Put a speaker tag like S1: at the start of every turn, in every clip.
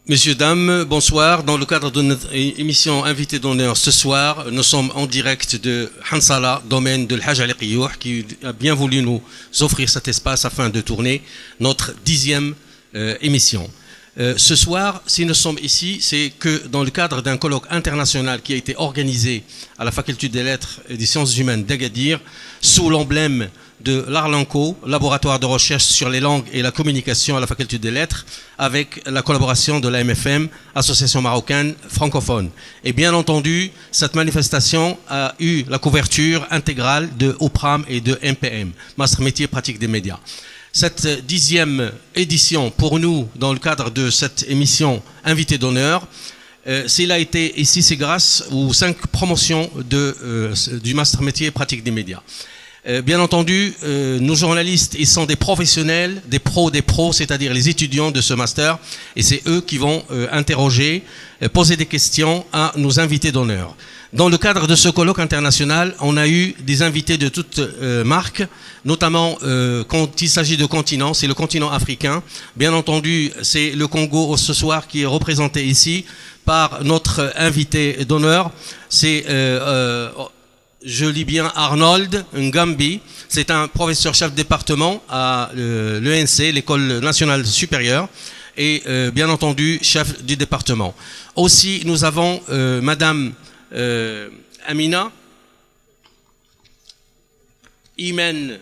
S1: Messieurs, dames, bonsoir. Dans le cadre de notre émission Invité d'honneur ce soir, nous sommes en direct de Hansala, domaine de l'Hajj al-Qiyouh, qui a bien voulu nous offrir cet espace afin de tourner notre 10e émission. Ce soir, si nous sommes ici, c'est que dans le cadre d'un colloque international qui a été organisé à la Faculté des Lettres et des Sciences Humaines d'Agadir, sous l'emblème de l'Arlanco, laboratoire de recherche sur les langues et la communication à la Faculté des Lettres, avec la collaboration de l'AMFM, Association marocaine francophone. Et bien entendu, cette manifestation a eu la couverture intégrale de OPRAM et de MPM, Master Métier Pratique des Médias. Cette 10e édition, pour nous, dans le cadre de cette émission Invité d'honneur, s'il a été ici, c'est grâce aux 5 promotions du Master Métier Pratique des Médias. Bien entendu, nos journalistes, ils sont des professionnels, des pros, c'est-à-dire les étudiants de ce master, et c'est eux qui vont interroger, poser des questions à nos invités d'honneur. Dans le cadre de ce colloque international, on a eu des invités de toutes marques, notamment quand il s'agit de continents, c'est le continent africain. Bien entendu, c'est le Congo ce soir qui est représenté ici par notre invité d'honneur. C'est je lis bien Arnold Ngambi, c'est un professeur chef de département à l'ENC, l'École nationale supérieure, et bien entendu chef du département. Aussi, nous avons Madame Amina Imen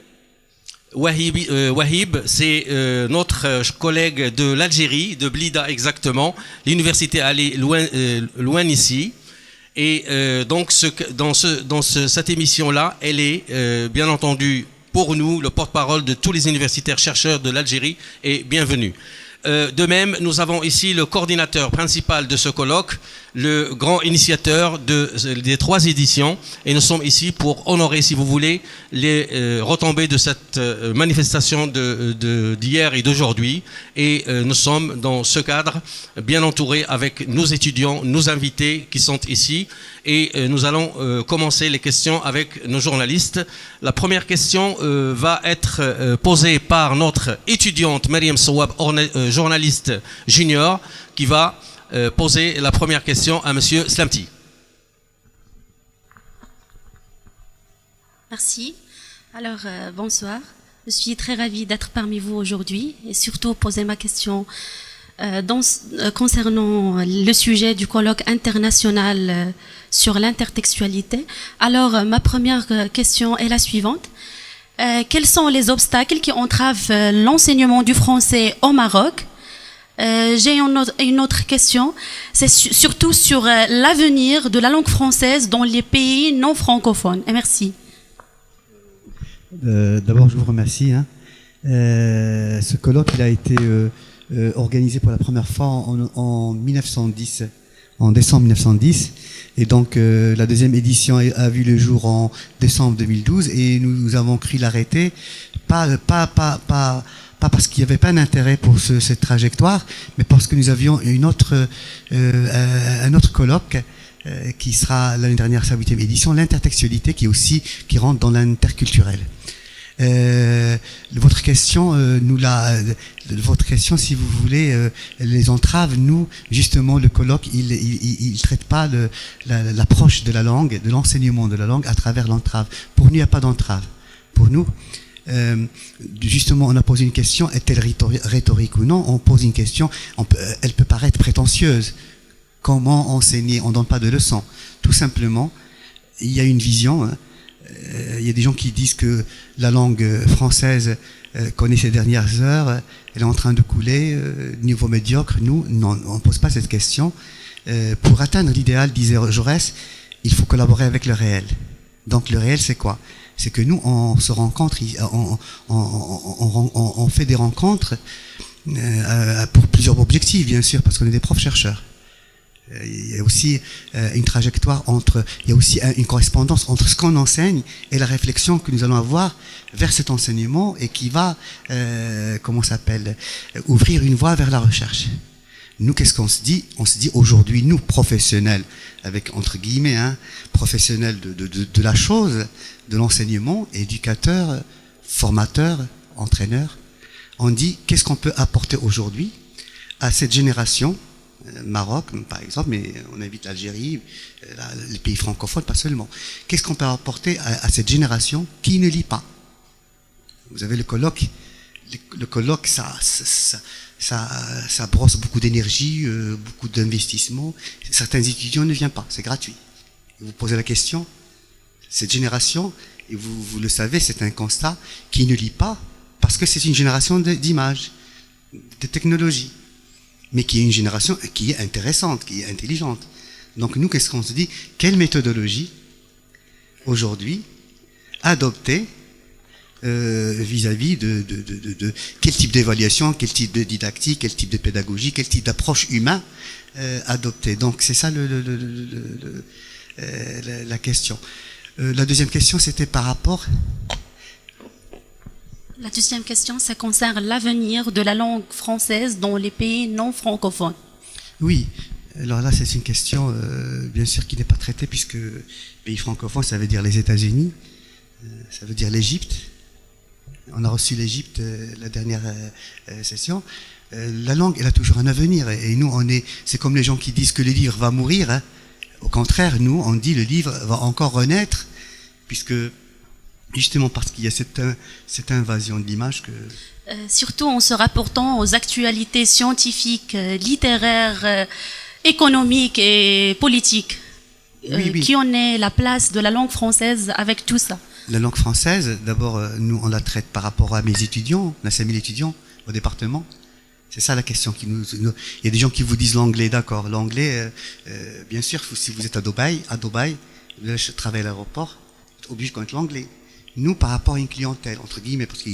S1: Wahib, c'est notre collègue de l'Algérie, de Blida exactement. L'université allait loin ici. Et donc cette émission-là, elle est bien entendu pour nous le porte-parole de tous les universitaires chercheurs de l'Algérie et bienvenue. De même, nous avons ici le coordinateur principal de ce colloque, le grand initiateur des 3 éditions, et nous sommes ici pour honorer, si vous voulez, les retombées de cette manifestation d'hier et d'aujourd'hui. Et nous sommes dans ce cadre bien entourés avec nos étudiants, nos invités qui sont ici. Et nous allons commencer les questions avec nos journalistes. La première question va être posée par notre étudiante Mariam Sawab, journaliste junior, qui va poser la première question à Monsieur Slamti.
S2: Merci. Alors, bonsoir. Je suis très ravie d'être parmi vous aujourd'hui et surtout poser ma question concernant le sujet du colloque international sur l'intertextualité. Alors, ma première question est la suivante. Quels sont les obstacles qui entravent l'enseignement du français au Maroc? J'ai une autre question, c'est surtout sur l'avenir de la langue française dans les pays non francophones. Et merci.
S3: D'abord, je vous remercie. Ce colloque, il a été organisé pour la première fois en 1910, en décembre 1910. Et donc, la deuxième édition a vu le jour en décembre 2012 et nous avons pris l'arrêté, pas parce qu'il n'y avait pas un intérêt pour cette trajectoire, mais parce que nous avions un autre colloque qui sera l'année dernière sa 8e édition, l'intertextualité qui rentre dans l'interculturel. Votre question, si vous voulez, les entraves, nous, justement, le colloque, il traite pas l'approche de la langue, de l'enseignement de la langue à travers l'entrave. Pour nous, il n'y a pas d'entrave. Pour nous, justement, on a posé une question, est-elle rhétorique ou non? On pose une question, elle peut paraître prétentieuse. Comment enseigner? On ne donne pas de leçons. Tout simplement, il y a une vision. Il y a des gens qui disent que la langue française connaît ses dernières heures, elle est en train de couler, niveau médiocre. Nous, non, on ne pose pas cette question. Pour atteindre l'idéal, disait Jaurès, il faut collaborer avec le réel. Donc le réel, c'est quoi? C'est que nous, on se rencontre, on fait des rencontres pour plusieurs objectifs, bien sûr, parce qu'on est des profs chercheurs. Il y a aussi une trajectoire il y a aussi une correspondance entre ce qu'on enseigne et la réflexion que nous allons avoir vers cet enseignement et qui va, ouvrir une voie vers la recherche. Nous, qu'est-ce qu'on se dit? On se dit aujourd'hui, nous, professionnels, avec entre guillemets, professionnels de la chose, de l'enseignement, éducateurs, formateurs, entraîneurs, on dit qu'est-ce qu'on peut apporter aujourd'hui à cette génération Maroc par exemple, mais on invite l'Algérie, les pays francophones, pas seulement. Qu'est-ce qu'on peut apporter à cette génération qui ne lit pas? Vous avez le colloque, ça brosse beaucoup d'énergie, beaucoup d'investissement. Certains étudiants ne viennent pas, c'est gratuit. Et vous posez la question, cette génération, et vous le savez, c'est un constat, qui ne lit pas parce que c'est une génération d'images, de technologies, mais qui est une génération qui est intéressante, qui est intelligente. Donc nous, qu'est-ce qu'on se dit? Quelle méthodologie aujourd'hui adopter vis-à-vis de quel type d'évaluation, quel type de didactique, quel type de pédagogie, quel type d'approche humain adopter. Donc c'est ça la question. La deuxième question, c'était par rapport...
S2: La deuxième question, ça concerne l'avenir de la langue française dans les pays non francophones.
S3: Oui, alors là c'est une question bien sûr qui n'est pas traitée puisque pays francophones, ça veut dire les États-Unis, ça veut dire l'Égypte. On a reçu l'Égypte la dernière session. La langue, elle a toujours un avenir et nous, c'est comme les gens qui disent que le livre va mourir. Hein. Au contraire, nous, on dit le livre va encore renaître puisque justement parce qu'il y a cette invasion de l'image que...
S2: Surtout en se rapportant aux actualités scientifiques, littéraires, économiques et politiques.
S3: Oui.
S2: Qui en est la place de la langue française avec tout ça?
S3: La langue française, d'abord, nous, on la traite par rapport à mes étudiants, on a 5000 étudiants au département. C'est ça la question qui nous... Il y a des gens qui vous disent l'anglais, d'accord. L'anglais, bien sûr, si vous êtes à Dubaï, vous travaillez à l'aéroport, vous êtes obligé de connaître l'anglais. Nous, par rapport à une clientèle, entre guillemets, parce que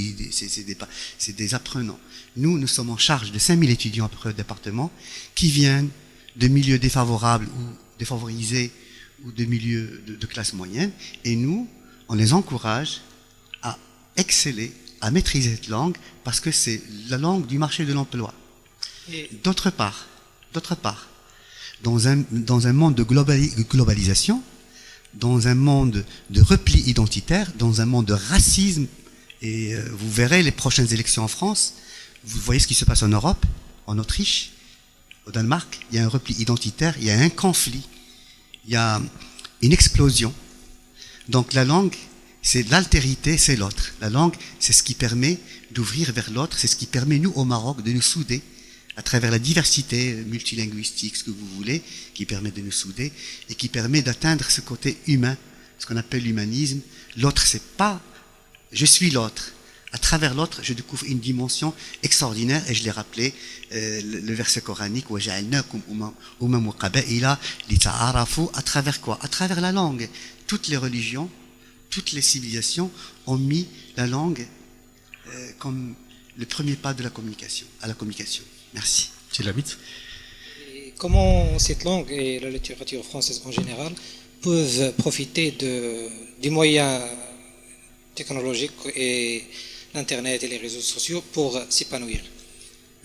S3: c'est des apprenants, nous sommes en charge de 5000 étudiants à peu près au département qui viennent de milieux défavorables ou défavorisés ou de milieux de classe moyenne, et nous, on les encourage à exceller, à maîtriser cette langue, parce que c'est la langue du marché de l'emploi. D'autre part, dans un monde de globalisation, dans un monde de repli identitaire, dans un monde de racisme, et vous verrez les prochaines élections en France, vous voyez ce qui se passe en Europe, en Autriche, au Danemark, il y a un repli identitaire, il y a un conflit, il y a une explosion. Donc la langue, c'est l'altérité, c'est l'autre. La langue, c'est ce qui permet d'ouvrir vers l'autre, c'est ce qui permet, nous, au Maroc, de nous souder à travers la diversité multilinguistique, ce que vous voulez, qui permet de nous souder et qui permet d'atteindre ce côté humain, ce qu'on appelle l'humanisme. L'autre, c'est pas « je suis l'autre ». À travers l'autre, je découvre une dimension extraordinaire, et je l'ai rappelé, le verset coranique, وَجَعَلْنَاكُمْ أُمَمًا وَقَبَائِلَ لِتَعَارَفُوا. À travers quoi? À travers la langue. Toutes les religions, toutes les civilisations ont mis la langue comme le premier pas de la communication, à la communication. Merci.
S1: Tu l'habites?
S4: Comment cette langue et la littérature française en général peuvent profiter des moyens technologiques et l'Internet et les réseaux sociaux pour s'épanouir?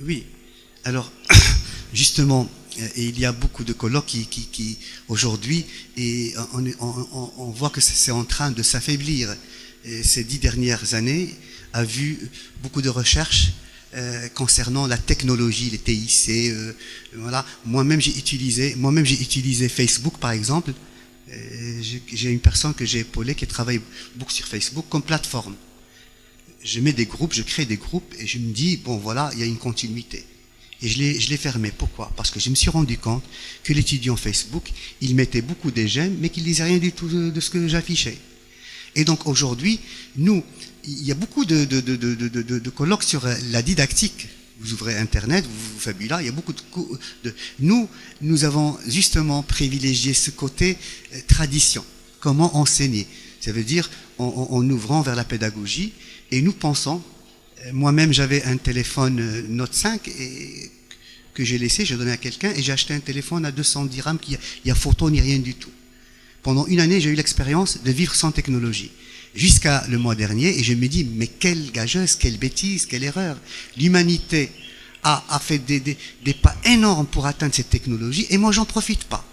S3: Oui. Alors, justement, il y a beaucoup de colloques qui aujourd'hui, et on voit que c'est en train de s'affaiblir. Ces 10 dernières années a vu beaucoup de recherches concernant la technologie, les TIC. Voilà. Moi-même j'ai utilisé Facebook par exemple. J'ai une personne que j'ai épaulée qui travaille beaucoup sur Facebook comme plateforme. Je mets des groupes, je crée des groupes et je me dis bon voilà, il y a une continuité. Et je l'ai fermé. Pourquoi? Parce que je me suis rendu compte que l'étudiant Facebook, il mettait beaucoup des j'aime, mais qu'il lisait rien du tout de ce que j'affichais. Et donc aujourd'hui, nous, il y a beaucoup de colloques sur la didactique. Vous ouvrez Internet, vous faites là, il y a beaucoup de... Nous avons justement privilégié ce côté tradition. Comment enseigner? Ça veut dire en ouvrant vers la pédagogie. Et nous pensons, moi-même j'avais un téléphone Note 5 et que j'ai laissé, j'ai donné à quelqu'un et j'ai acheté un téléphone à 210 dirhams qui il y a photo ni rien du tout. Pendant une année, j'ai eu l'expérience de vivre sans technologie. Jusqu'à le mois dernier, et je me dis, mais quelle gageuse, quelle bêtise, quelle erreur. L'humanité a fait des pas énormes pour atteindre cette technologie, et moi, j'en profite pas.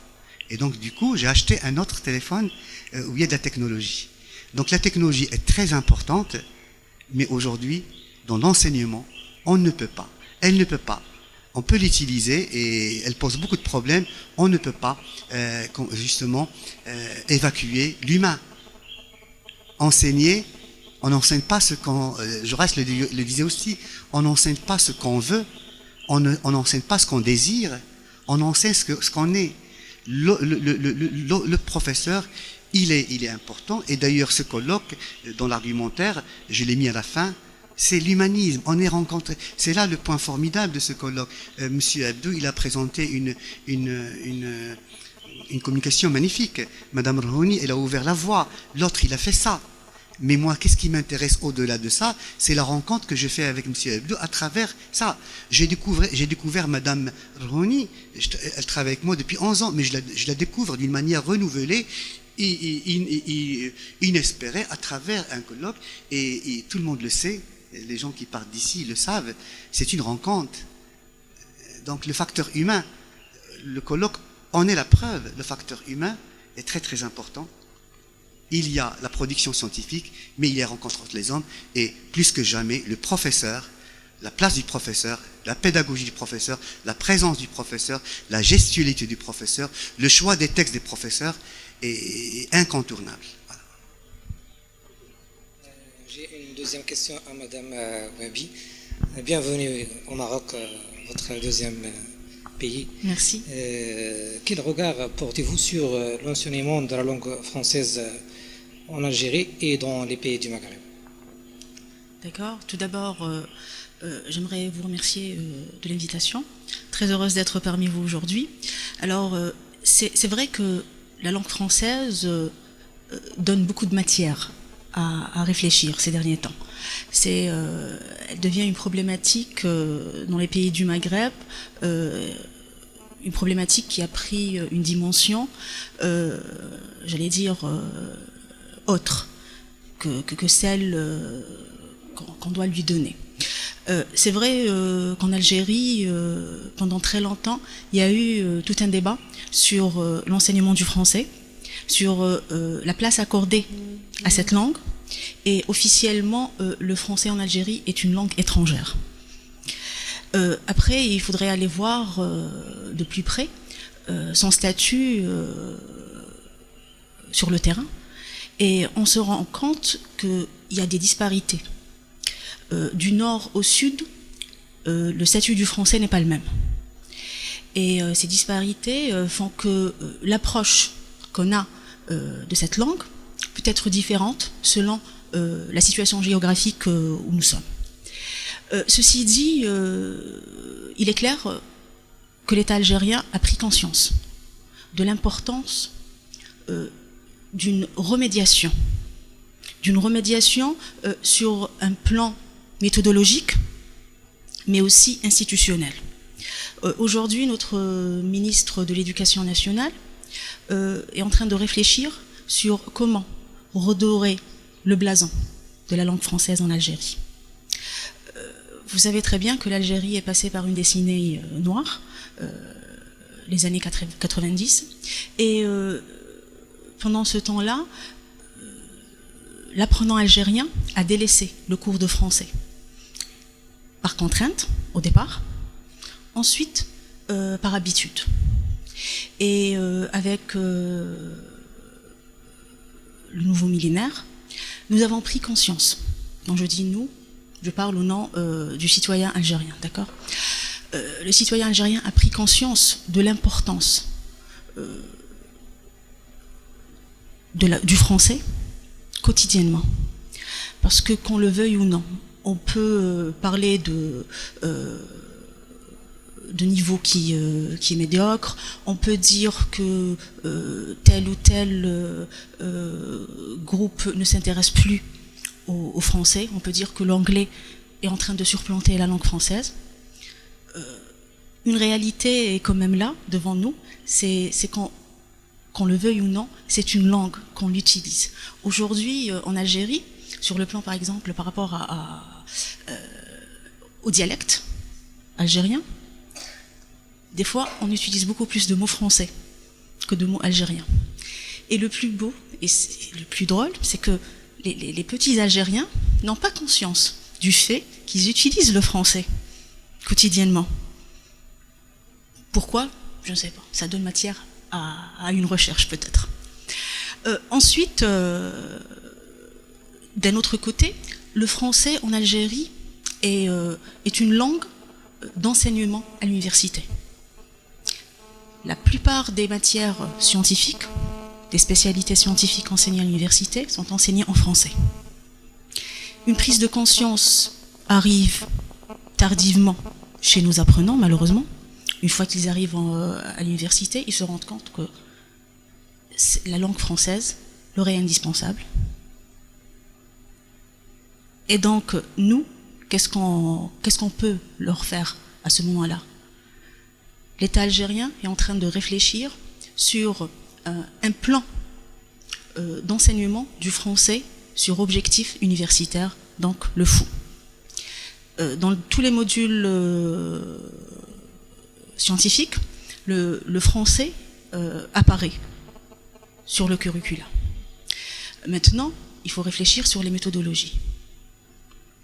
S3: Et donc, du coup, j'ai acheté un autre téléphone où il y a de la technologie. Donc, la technologie est très importante, mais aujourd'hui, dans l'enseignement, elle ne peut pas On peut l'utiliser et elle pose beaucoup de problèmes. On ne peut pas justement évacuer l'humain. Enseigner, on n'enseigne pas ce qu'on... Jaurès le disait aussi, on n'enseigne pas ce qu'on veut, on n'enseigne pas ce qu'on désire, on enseigne ce qu'on est. Le professeur, il est important. Et d'ailleurs, ce colloque, dans l'argumentaire, je l'ai mis à la fin, c'est l'humanisme. On est rencontrés. C'est là le point formidable de ce colloque. Monsieur Abdou, il a présenté une communication magnifique. Madame Rouni, elle a ouvert la voie. L'autre, il a fait ça. Mais moi, qu'est-ce qui m'intéresse au-delà de ça? C'est la rencontre que je fais avec Monsieur Abdou à travers ça. J'ai découvert Madame Rouni. Elle travaille avec moi depuis 11 ans, mais je la découvre d'une manière renouvelée et inespérée à travers un colloque. Et tout le monde le sait. Les gens qui partent d'ici le savent, c'est une rencontre. Donc le facteur humain, le colloque en est la preuve. Le facteur humain est très très important. Il y a la production scientifique, mais il y a la rencontre entre les hommes, et plus que jamais, le professeur, la place du professeur, la pédagogie du professeur, la présence du professeur, la gestualité du professeur, le choix des textes des professeurs est incontournable.
S4: J'ai une deuxième question à Madame Wabi. Bienvenue au Maroc, votre deuxième pays.
S5: Merci.
S4: Quel regard portez-vous sur l'enseignement de la langue française en Algérie et dans les pays du Maghreb?
S5: D'accord. Tout d'abord, j'aimerais vous remercier de l'invitation. Très heureuse d'être parmi vous aujourd'hui. Alors, c'est vrai que la langue française donne beaucoup de matière à réfléchir ces derniers temps. Elle devient une problématique dans les pays du Maghreb, une problématique qui a pris une dimension, j'allais dire, autre que celle qu'on doit lui donner. C'est vrai qu'en Algérie, pendant très longtemps, il y a eu tout un débat sur l'enseignement du français, sur la place accordée à cette langue. Et officiellement, le français en Algérie est une langue étrangère. Après, il faudrait aller voir de plus près son statut sur le terrain. Et on se rend compte qu'il y a des disparités. Du nord au sud, le statut du français n'est pas le même. Et ces disparités font que l'approche qu'on a de cette langue peut être différente selon la situation géographique où nous sommes. Ceci dit, il est clair que l'État algérien a pris conscience de l'importance d'une remédiation sur un plan méthodologique, mais aussi institutionnel. Aujourd'hui, notre ministre de l'Éducation nationale est en train de réfléchir sur comment redorer le blason de la langue française en Algérie. Vous savez très bien que l'Algérie est passée par une décennie noire, les années 90, et pendant ce temps-là, l'apprenant algérien a délaissé le cours de français par contrainte au départ, ensuite par habitude. Et avec le nouveau millénaire, nous avons pris conscience. Quand je dis nous, je parle au nom du citoyen algérien, d'accord? Le citoyen algérien a pris conscience de l'importance du français quotidiennement. Parce que qu'on le veuille ou non, on peut parler de niveau qui est médiocre, on peut dire que tel ou tel groupe ne s'intéresse plus au français, on peut dire que l'anglais est en train de supplanter la langue française. Une réalité est quand même là, devant nous, c'est qu'on le veuille ou non, c'est une langue qu'on utilise. Aujourd'hui, en Algérie, sur le plan par exemple par rapport au dialecte algérien, des fois on utilise beaucoup plus de mots français que de mots algériens. Et le plus beau et le plus drôle, c'est que les petits Algériens n'ont pas conscience du fait qu'ils utilisent le français quotidiennement. Pourquoi? Je ne sais pas. Ça donne matière à une recherche peut-être. Ensuite, d'un autre côté, le français en Algérie est une langue d'enseignement à l'université. La plupart des matières scientifiques, des spécialités scientifiques enseignées à l'université sont enseignées en français. Une prise de conscience arrive tardivement chez nos apprenants, malheureusement. Une fois qu'ils arrivent à l'université, ils se rendent compte que la langue française leur est indispensable. Et donc, nous, qu'est-ce qu'on peut leur faire à ce moment-là? L'État algérien est en train de réfléchir sur un plan d'enseignement du français sur objectif universitaire, donc le FOU. Dans tous les modules scientifiques, le français apparaît sur le curricula. Maintenant, il faut réfléchir sur les méthodologies,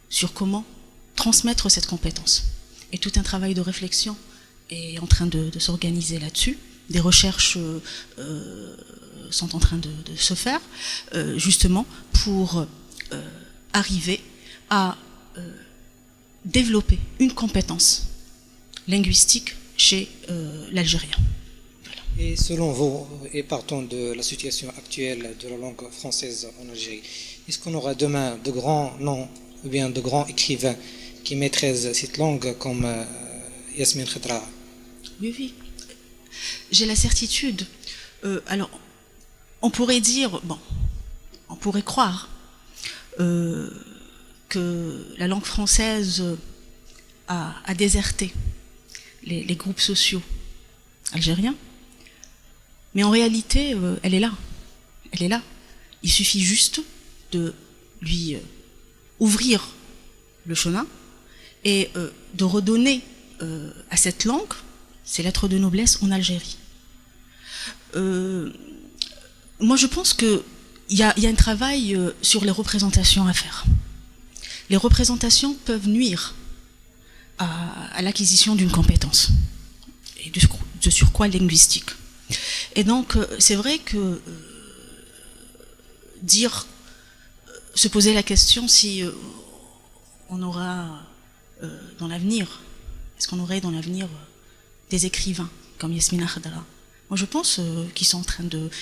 S5: sur comment transmettre cette compétence. Et tout un travail de réflexion est en train de s'organiser là-dessus. Des recherches sont en train de se faire, justement, pour arriver à développer une compétence linguistique chez l'Algérien. Voilà.
S4: Et selon vous, et partant de la situation actuelle de la langue française en Algérie, est-ce qu'on aura demain de grands noms ou bien de grands écrivains qui maîtrisent cette langue comme Yasmine Khedra?
S5: Oui, oui. J'ai la certitude. Alors, on pourrait dire, bon, on pourrait croire que la langue française a déserté les groupes sociaux algériens, mais en réalité, elle est là. Elle est là. Il suffit juste de lui ouvrir le chemin et de redonner à cette langue ses lettres de noblesse en Algérie. Moi, je pense qu'il y a un travail sur les représentations à faire. Les représentations peuvent nuire à l'acquisition d'une compétence, et de surcroît linguistique. Et donc, c'est vrai que se poser la question si on aura dans l'avenir, est-ce qu'on aurait dans l'avenir des écrivains comme Yasmina Khedra? Moi, je pense qu'ils sont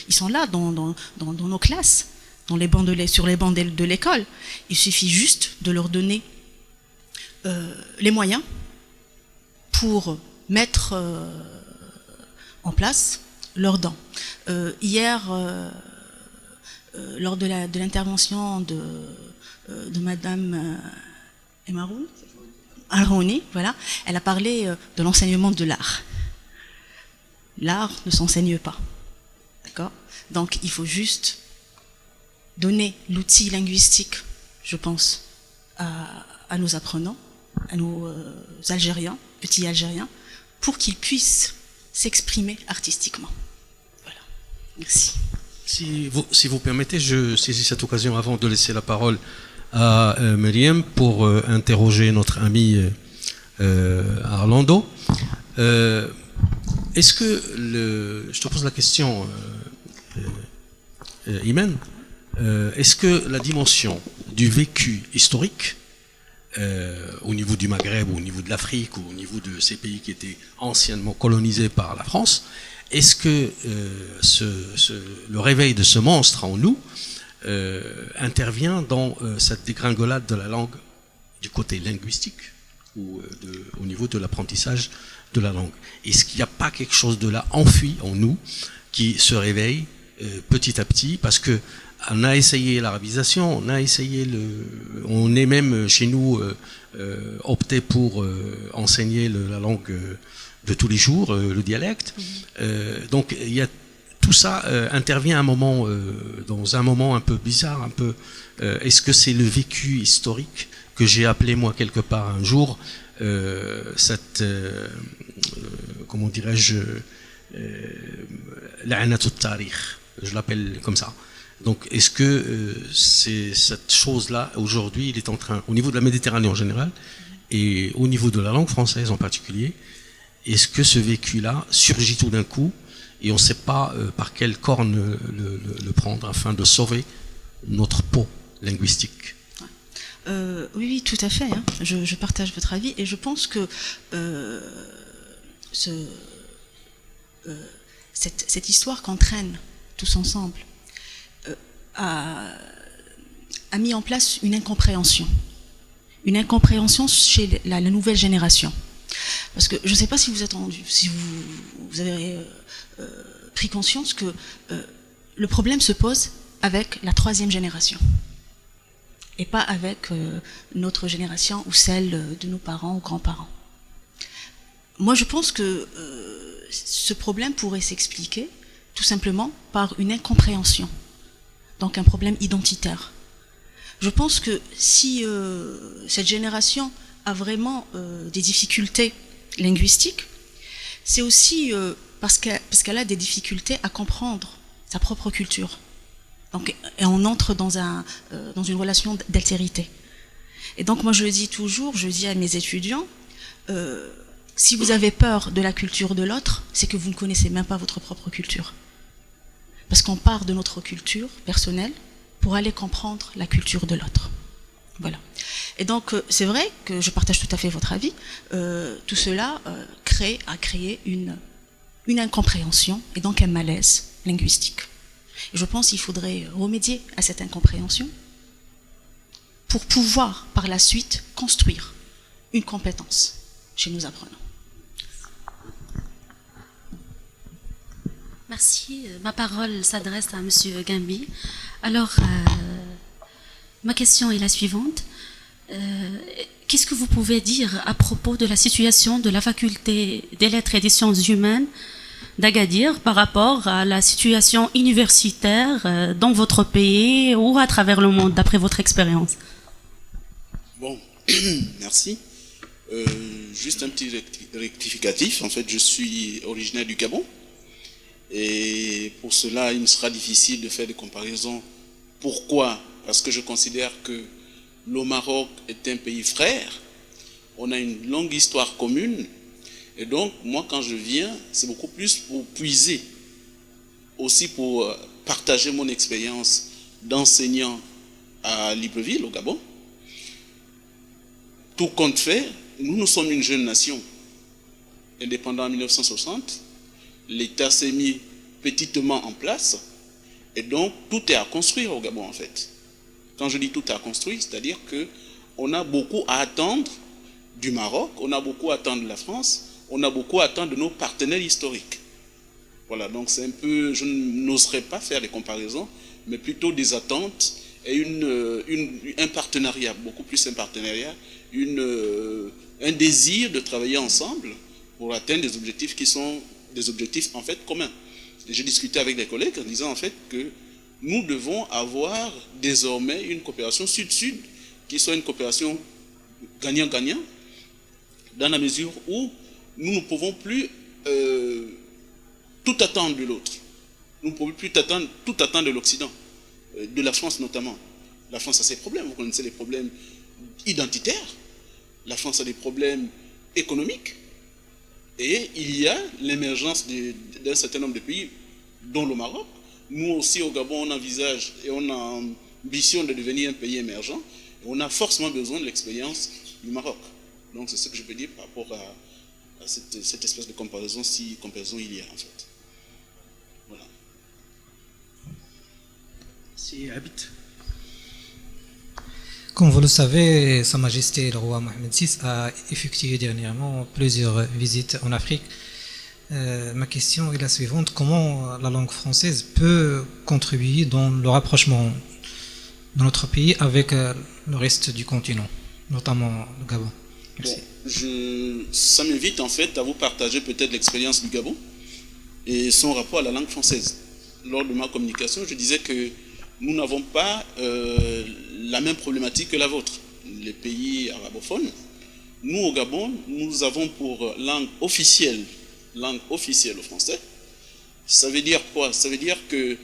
S5: ils sont là dans nos classes, sur les bancs de l'école. Il suffit juste de leur donner les moyens pour mettre en place leurs dents. Hier, lors de l'intervention de Madame Emaroun, Alrouni, voilà, elle a parlé de l'enseignement de l'art. L'art ne s'enseigne pas, d'accord? Donc il faut juste donner l'outil linguistique, je pense, à nos apprenants, à nos Algériens, petits Algériens, pour qu'ils puissent s'exprimer artistiquement. Voilà. Merci.
S1: Si vous permettez, je saisis cette occasion avant de laisser la parole à Myriam pour interroger notre ami Arlando. Est-ce que, je te pose la question, Imen, est-ce que la dimension du vécu historique au niveau du Maghreb, ou au niveau de l'Afrique, ou au niveau de ces pays qui étaient anciennement colonisés par la France, est-ce que le réveil de ce monstre en nous intervient dans cette dégringolade de la langue du côté linguistique ou au niveau de l'apprentissage de la langue? Est-ce qu'il n'y a pas quelque chose de là enfui en nous qui se réveille petit à petit? Parce que on a essayé l'arabisation, on est même chez nous opté pour enseigner la langue de tous les jours, le dialecte. Donc il y a tout ça intervient dans un moment un peu bizarre, est-ce que c'est le vécu historique que j'ai appelé moi quelque part un jour comment dirais-je, la'anat al-tarikh, je l'appelle comme ça. Donc est-ce que c'est cette chose-là aujourd'hui, il est en train, au niveau de la Méditerranée en général et au niveau de la langue française en particulier, Est-ce que ce vécu-là surgit tout d'un coup et on ne sait pas par quelle corne le prendre afin de sauver notre peau linguistique?
S5: Oui, tout à fait. Hein. Je partage votre avis et je pense que cette histoire qu'entraîne tous ensemble a mis en place une incompréhension chez la nouvelle génération. Parce que je ne sais pas si vous avez pris conscience que le problème se pose avec la troisième génération et pas avec notre génération ou celle de nos parents ou grands-parents. Moi, je pense que ce problème pourrait s'expliquer tout simplement par une incompréhension, donc un problème identitaire. Je pense que si cette génération a vraiment des difficultés linguistiques, c'est aussi parce qu'elle a des difficultés à comprendre sa propre culture. Donc, et on entre dans une relation d'altérité. Et donc moi je le dis toujours, je dis à mes étudiants, si vous avez peur de la culture de l'autre, c'est que vous ne connaissez même pas votre propre culture. Parce qu'on part de notre culture personnelle pour aller comprendre la culture de l'autre. Voilà. Et donc c'est vrai que je partage tout à fait votre avis, tout cela a créé une incompréhension et donc un malaise linguistique. Et je pense qu'il faudrait remédier à cette incompréhension pour pouvoir par la suite construire une compétence chez nos apprenants.
S2: Merci. Ma parole s'adresse à Monsieur Gambi. Alors, ma question est la suivante. Qu'est-ce que vous pouvez dire à propos de la situation de la faculté des lettres et des sciences humaines d'Agadir par rapport à la situation universitaire dans votre pays ou à travers le monde, d'après votre expérience?
S6: Bon, merci. Juste un petit rectificatif. En fait, je suis originaire du Gabon. Et pour cela, il me sera difficile de faire des comparaisons. Pourquoi? Parce que je considère que le Maroc est un pays frère. On a une longue histoire commune. Et donc, moi, quand je viens, c'est beaucoup plus pour puiser, aussi pour partager mon expérience d'enseignant à Libreville, au Gabon. Tout compte fait, nous sommes une jeune nation. Indépendant en 1960, l'État s'est mis petitement en place, et donc tout est à construire au Gabon, en fait. Quand je dis tout est à construire, c'est-à-dire qu'on a beaucoup à attendre du Maroc, on a beaucoup à attendre de la France, on a beaucoup à attendre de nos partenaires historiques. Voilà, donc c'est un peu, je n'oserais pas faire des comparaisons, mais plutôt des attentes et un partenariat, beaucoup plus un partenariat, un désir de travailler ensemble pour atteindre des objectifs qui sont des objectifs en fait communs. Et j'ai discuté avec des collègues en disant en fait que nous devons avoir désormais une coopération sud-sud qui soit une coopération gagnant-gagnant dans la mesure où nous ne pouvons plus tout attendre de l'autre. Nous ne pouvons plus tout attendre de l'Occident, de la France notamment. La France a ses problèmes, vous connaissez les problèmes identitaires, la France a des problèmes économiques, et il y a l'émergence d'un certain nombre de pays, dont le Maroc. Nous aussi au Gabon, on envisage et on a ambition de devenir un pays émergent, et on a forcément besoin de l'expérience du Maroc. Donc c'est ce que je peux dire par rapport à cette espèce de comparaison, si comparaison il y a en fait. Voilà.
S1: C'est Abid.
S7: Comme vous le savez, Sa Majesté le roi Mohamed VI a effectué dernièrement plusieurs visites en Afrique. Ma question est la suivante: comment la langue française peut contribuer dans le rapprochement de notre pays avec le reste du continent, notamment le Gabon? Merci.
S6: Bon, ça m'invite en fait à vous partager peut-être l'expérience du Gabon et son rapport à la langue française. Lors de ma communication, je disais que nous n'avons pas la même problématique que la vôtre, les pays arabophones. Nous, au Gabon, nous avons pour langue officielle le français. Ça veut dire quoi? Ça veut dire que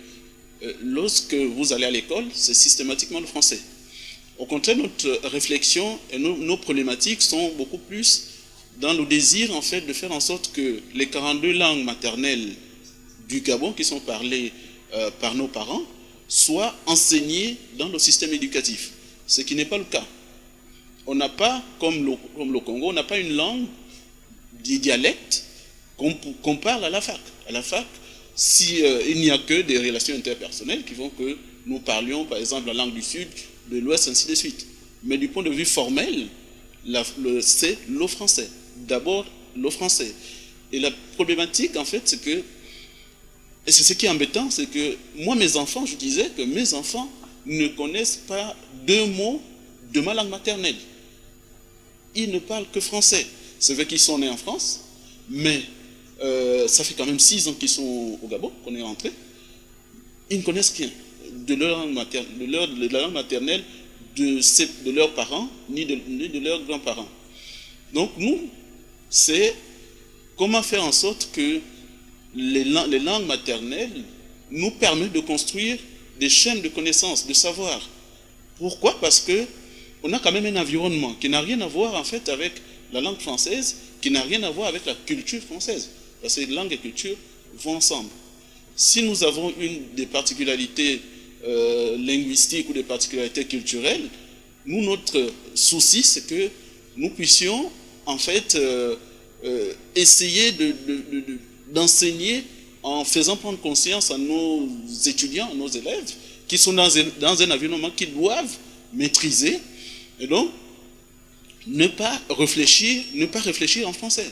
S6: lorsque vous allez à l'école, c'est systématiquement le français. Au contraire, notre réflexion et nos problématiques sont beaucoup plus dans le désir en fait de faire en sorte que les 42 langues maternelles du Gabon qui sont parlées par nos parents soient enseignées dans le système éducatif, ce qui n'est pas le cas. On n'a pas, comme le Congo, on n'a pas une langue, des dialectes qu'on parle à la fac. À la fac, il n'y a que des relations interpersonnelles qui font que nous parlions, par exemple, la langue du Sud, de l'Ouest, ainsi de suite. Mais du point de vue formel, c'est le français. D'abord, le français. Et la problématique, en fait, c'est que, et c'est ce qui est embêtant, c'est que moi, mes enfants, je disais que mes enfants ne connaissent pas 2 mots de ma langue maternelle. Ils ne parlent que français. C'est vrai qu'ils sont nés en France, mais ça fait quand même 6 ans qu'ils sont au Gabon, qu'on est rentré. Ils ne connaissent rien de leur langue maternelle, de la langue maternelle de leurs parents, ni de leurs grands-parents. Donc nous, c'est comment faire en sorte que les langues maternelles nous permettent de construire des chaînes de connaissances, de savoir. Pourquoi? Parce que on a quand même un environnement qui n'a rien à voir en fait avec la langue française, qui n'a rien à voir avec la culture française. Parce que langue et culture vont ensemble. Si nous avons des particularités linguistiques ou des particularités culturelles, nous, notre souci, c'est que nous puissions en fait essayer d'enseigner en faisant prendre conscience à nos étudiants, à nos élèves, qui sont dans un environnement qu'ils doivent maîtriser, et donc ne pas réfléchir en français.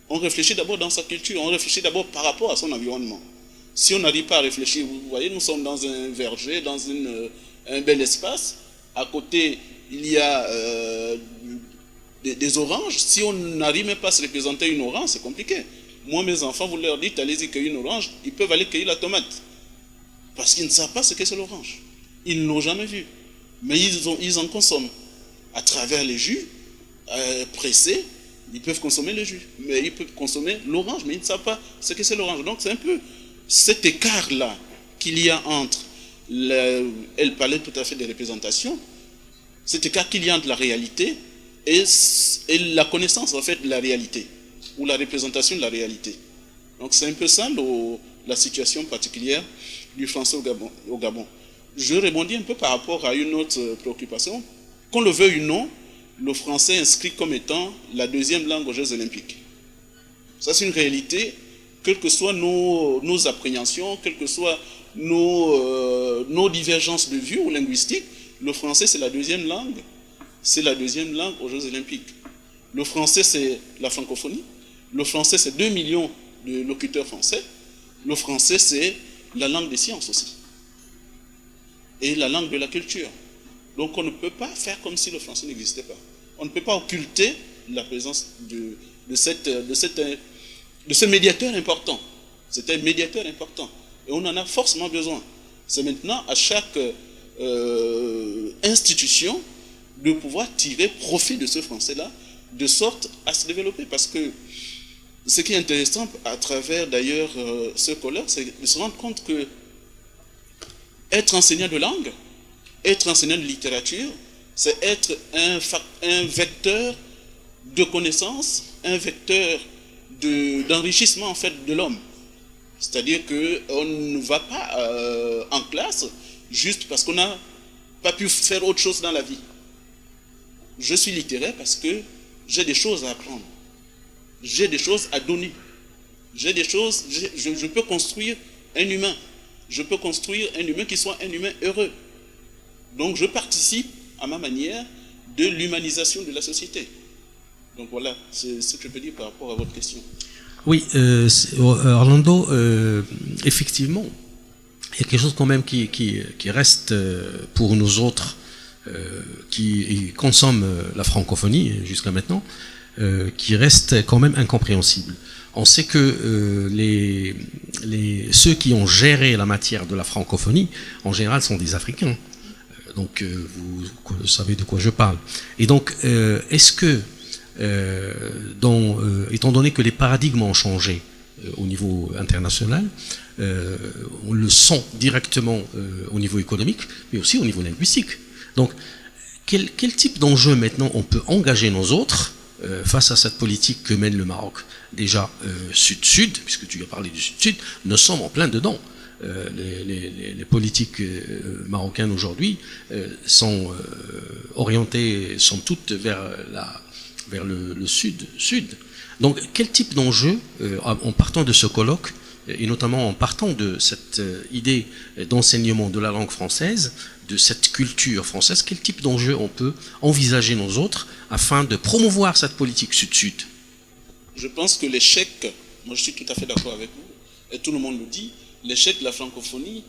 S6: On réfléchit d'abord dans sa culture, on réfléchit d'abord par rapport à son environnement. Si on n'arrive pas à réfléchir, vous voyez, nous sommes dans un verger, dans un bel espace. À côté, il y a des oranges. Si on n'arrive même pas à se représenter une orange, c'est compliqué. Moi, mes enfants, vous leur dites, allez-y cueillir une orange, ils peuvent aller cueillir la tomate. Parce qu'ils ne savent pas ce qu'est l'orange. Ils ne l'ont jamais vu. Mais ils en consomment. À travers les jus pressés, ils peuvent consommer le jus. Mais ils peuvent consommer l'orange, mais ils ne savent pas ce que c'est l'orange. Donc c'est un peu cet écart-là qu'il y a entre, elle parlait tout à fait des représentations, cet écart qu'il y a entre la réalité et la connaissance en fait de la réalité, ou la représentation de la réalité. Donc c'est un peu ça la situation particulière du français au Gabon. Je rebondis un peu par rapport à une autre préoccupation. Qu'on le veuille ou non, le français est inscrit comme étant la 2e langue aux Jeux Olympiques. Ça c'est une réalité, quelles que soient nos appréhensions, quelles que soient nos divergences de vue ou linguistiques, le français c'est la 2e langue, c'est la 2e langue aux Jeux Olympiques. Le français c'est la francophonie, le français c'est 2 millions de locuteurs français, le français c'est la langue des sciences aussi, et la langue de la culture. Donc on ne peut pas faire comme si le français n'existait pas. On ne peut pas occulter la présence de ce médiateur important. C'est un médiateur important. Et on en a forcément besoin. C'est maintenant à chaque institution de pouvoir tirer profit de ce français-là, de sorte à se développer. Parce que ce qui est intéressant à travers d'ailleurs ce colloque, c'est de se rendre compte que être enseignant de langue, être enseignant de littérature, c'est être un vecteur de connaissance, un vecteur d'enrichissement en fait de l'homme. C'est-à-dire qu'on ne va pas en classe juste parce qu'on n'a pas pu faire autre chose dans la vie. Je suis littéraire parce que j'ai des choses à apprendre, j'ai des choses à donner, je peux construire un humain, je peux construire un humain qui soit un humain heureux. Donc je participe à ma manière de l'humanisation de la société. Donc voilà, c'est ce que je peux dire par rapport à votre question.
S1: Oui, Orlando, effectivement, il y a quelque chose quand même qui reste pour nous autres qui consomment la francophonie jusqu'à maintenant, qui reste quand même incompréhensible. On sait que ceux qui ont géré la matière de la francophonie, en général, sont des Africains. Donc vous savez de quoi je parle. Et donc, est-ce que, étant donné que les paradigmes ont changé au niveau international, on le sent directement au niveau économique, mais aussi au niveau linguistique. Donc, quel type d'enjeu maintenant on peut engager nos autres face à cette politique que mène le Maroc. Déjà, Sud-Sud, puisque tu as parlé du Sud-Sud, nous sommes en plein dedans. Les politiques marocaines aujourd'hui sont orientées, sont toutes vers le sud. Donc, quel type d'enjeu, en partant de ce colloque, et notamment en partant de cette idée d'enseignement de la langue française, de cette culture française, quel type d'enjeu on peut envisager nous autres afin de promouvoir cette politique Sud-Sud?
S6: Je pense que l'échec, moi je suis tout à fait d'accord avec vous, et tout le monde le dit, l'échec de la francophonie,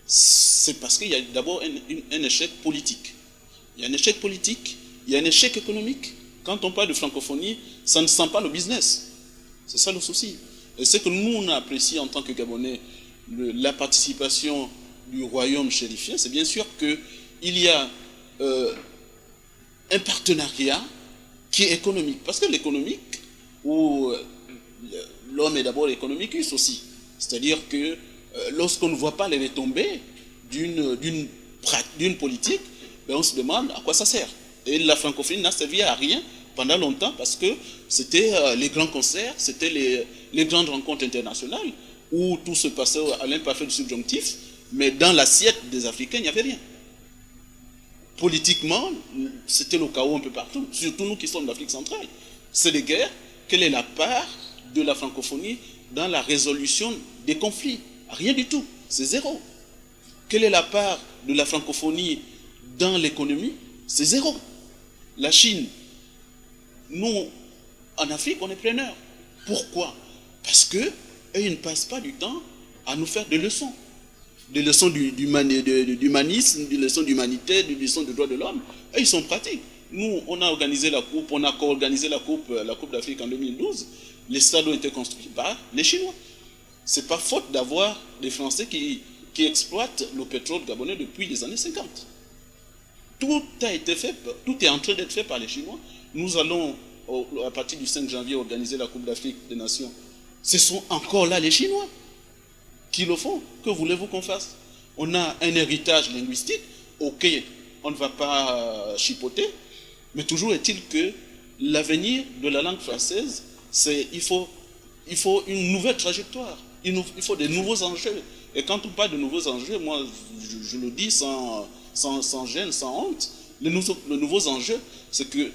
S6: c'est parce qu'il y a d'abord un échec politique. Il y a un échec politique, il y a un échec économique. Quand on parle de francophonie, ça ne sent pas le business. C'est ça le souci. Et ce que nous, on apprécie en tant que Gabonais, la participation du royaume chérifien, c'est bien sûr qu'il y a un partenariat qui est économique. Parce que l'économique, où l'homme est d'abord économicus aussi. C'est-à-dire que lorsqu'on ne voit pas les retombées d'une politique, ben on se demande à quoi ça sert. Et la francophonie n'a servi à rien pendant longtemps parce que c'était les grands concerts, c'était les grandes rencontres internationales où tout se passait à l'imparfait du subjonctif, mais dans l'assiette des Africains, il n'y avait rien. Politiquement, c'était le chaos un peu partout, surtout nous qui sommes d'Afrique centrale. C'est des guerres. Quelle est la part de la francophonie dans la résolution des conflits? Rien du tout, c'est zéro. Quelle est la part de la francophonie dans l'économie? C'est zéro. La Chine, nous, en Afrique, on est preneurs. Pourquoi? Parce qu'eux, ils ne passent pas du temps à nous faire des leçons. Des leçons d'humanisme, des leçons d'humanité, des leçons de droits de l'homme. Ils sont pratiques. Nous, on a organisé la coupe, on a co-organisé la coupe d'Afrique en 2012. Les stades ont été construits par les Chinois. Ce n'est pas faute d'avoir des Français qui exploitent le pétrole gabonais depuis les années 50. Tout a été fait, tout est en train d'être fait par les Chinois. Nous allons, à partir du 5 janvier, organiser la Coupe d'Afrique des Nations. Ce sont encore là les Chinois qui le font. Que voulez-vous qu'on fasse? On a un héritage linguistique auquel on ne va pas chipoter, mais toujours est-il que l'avenir de la langue française, il faut une nouvelle trajectoire, il faut des nouveaux enjeux. Et quand on parle de nouveaux enjeux, moi je le dis sans gêne, sans honte, les nouveaux enjeux, c'est que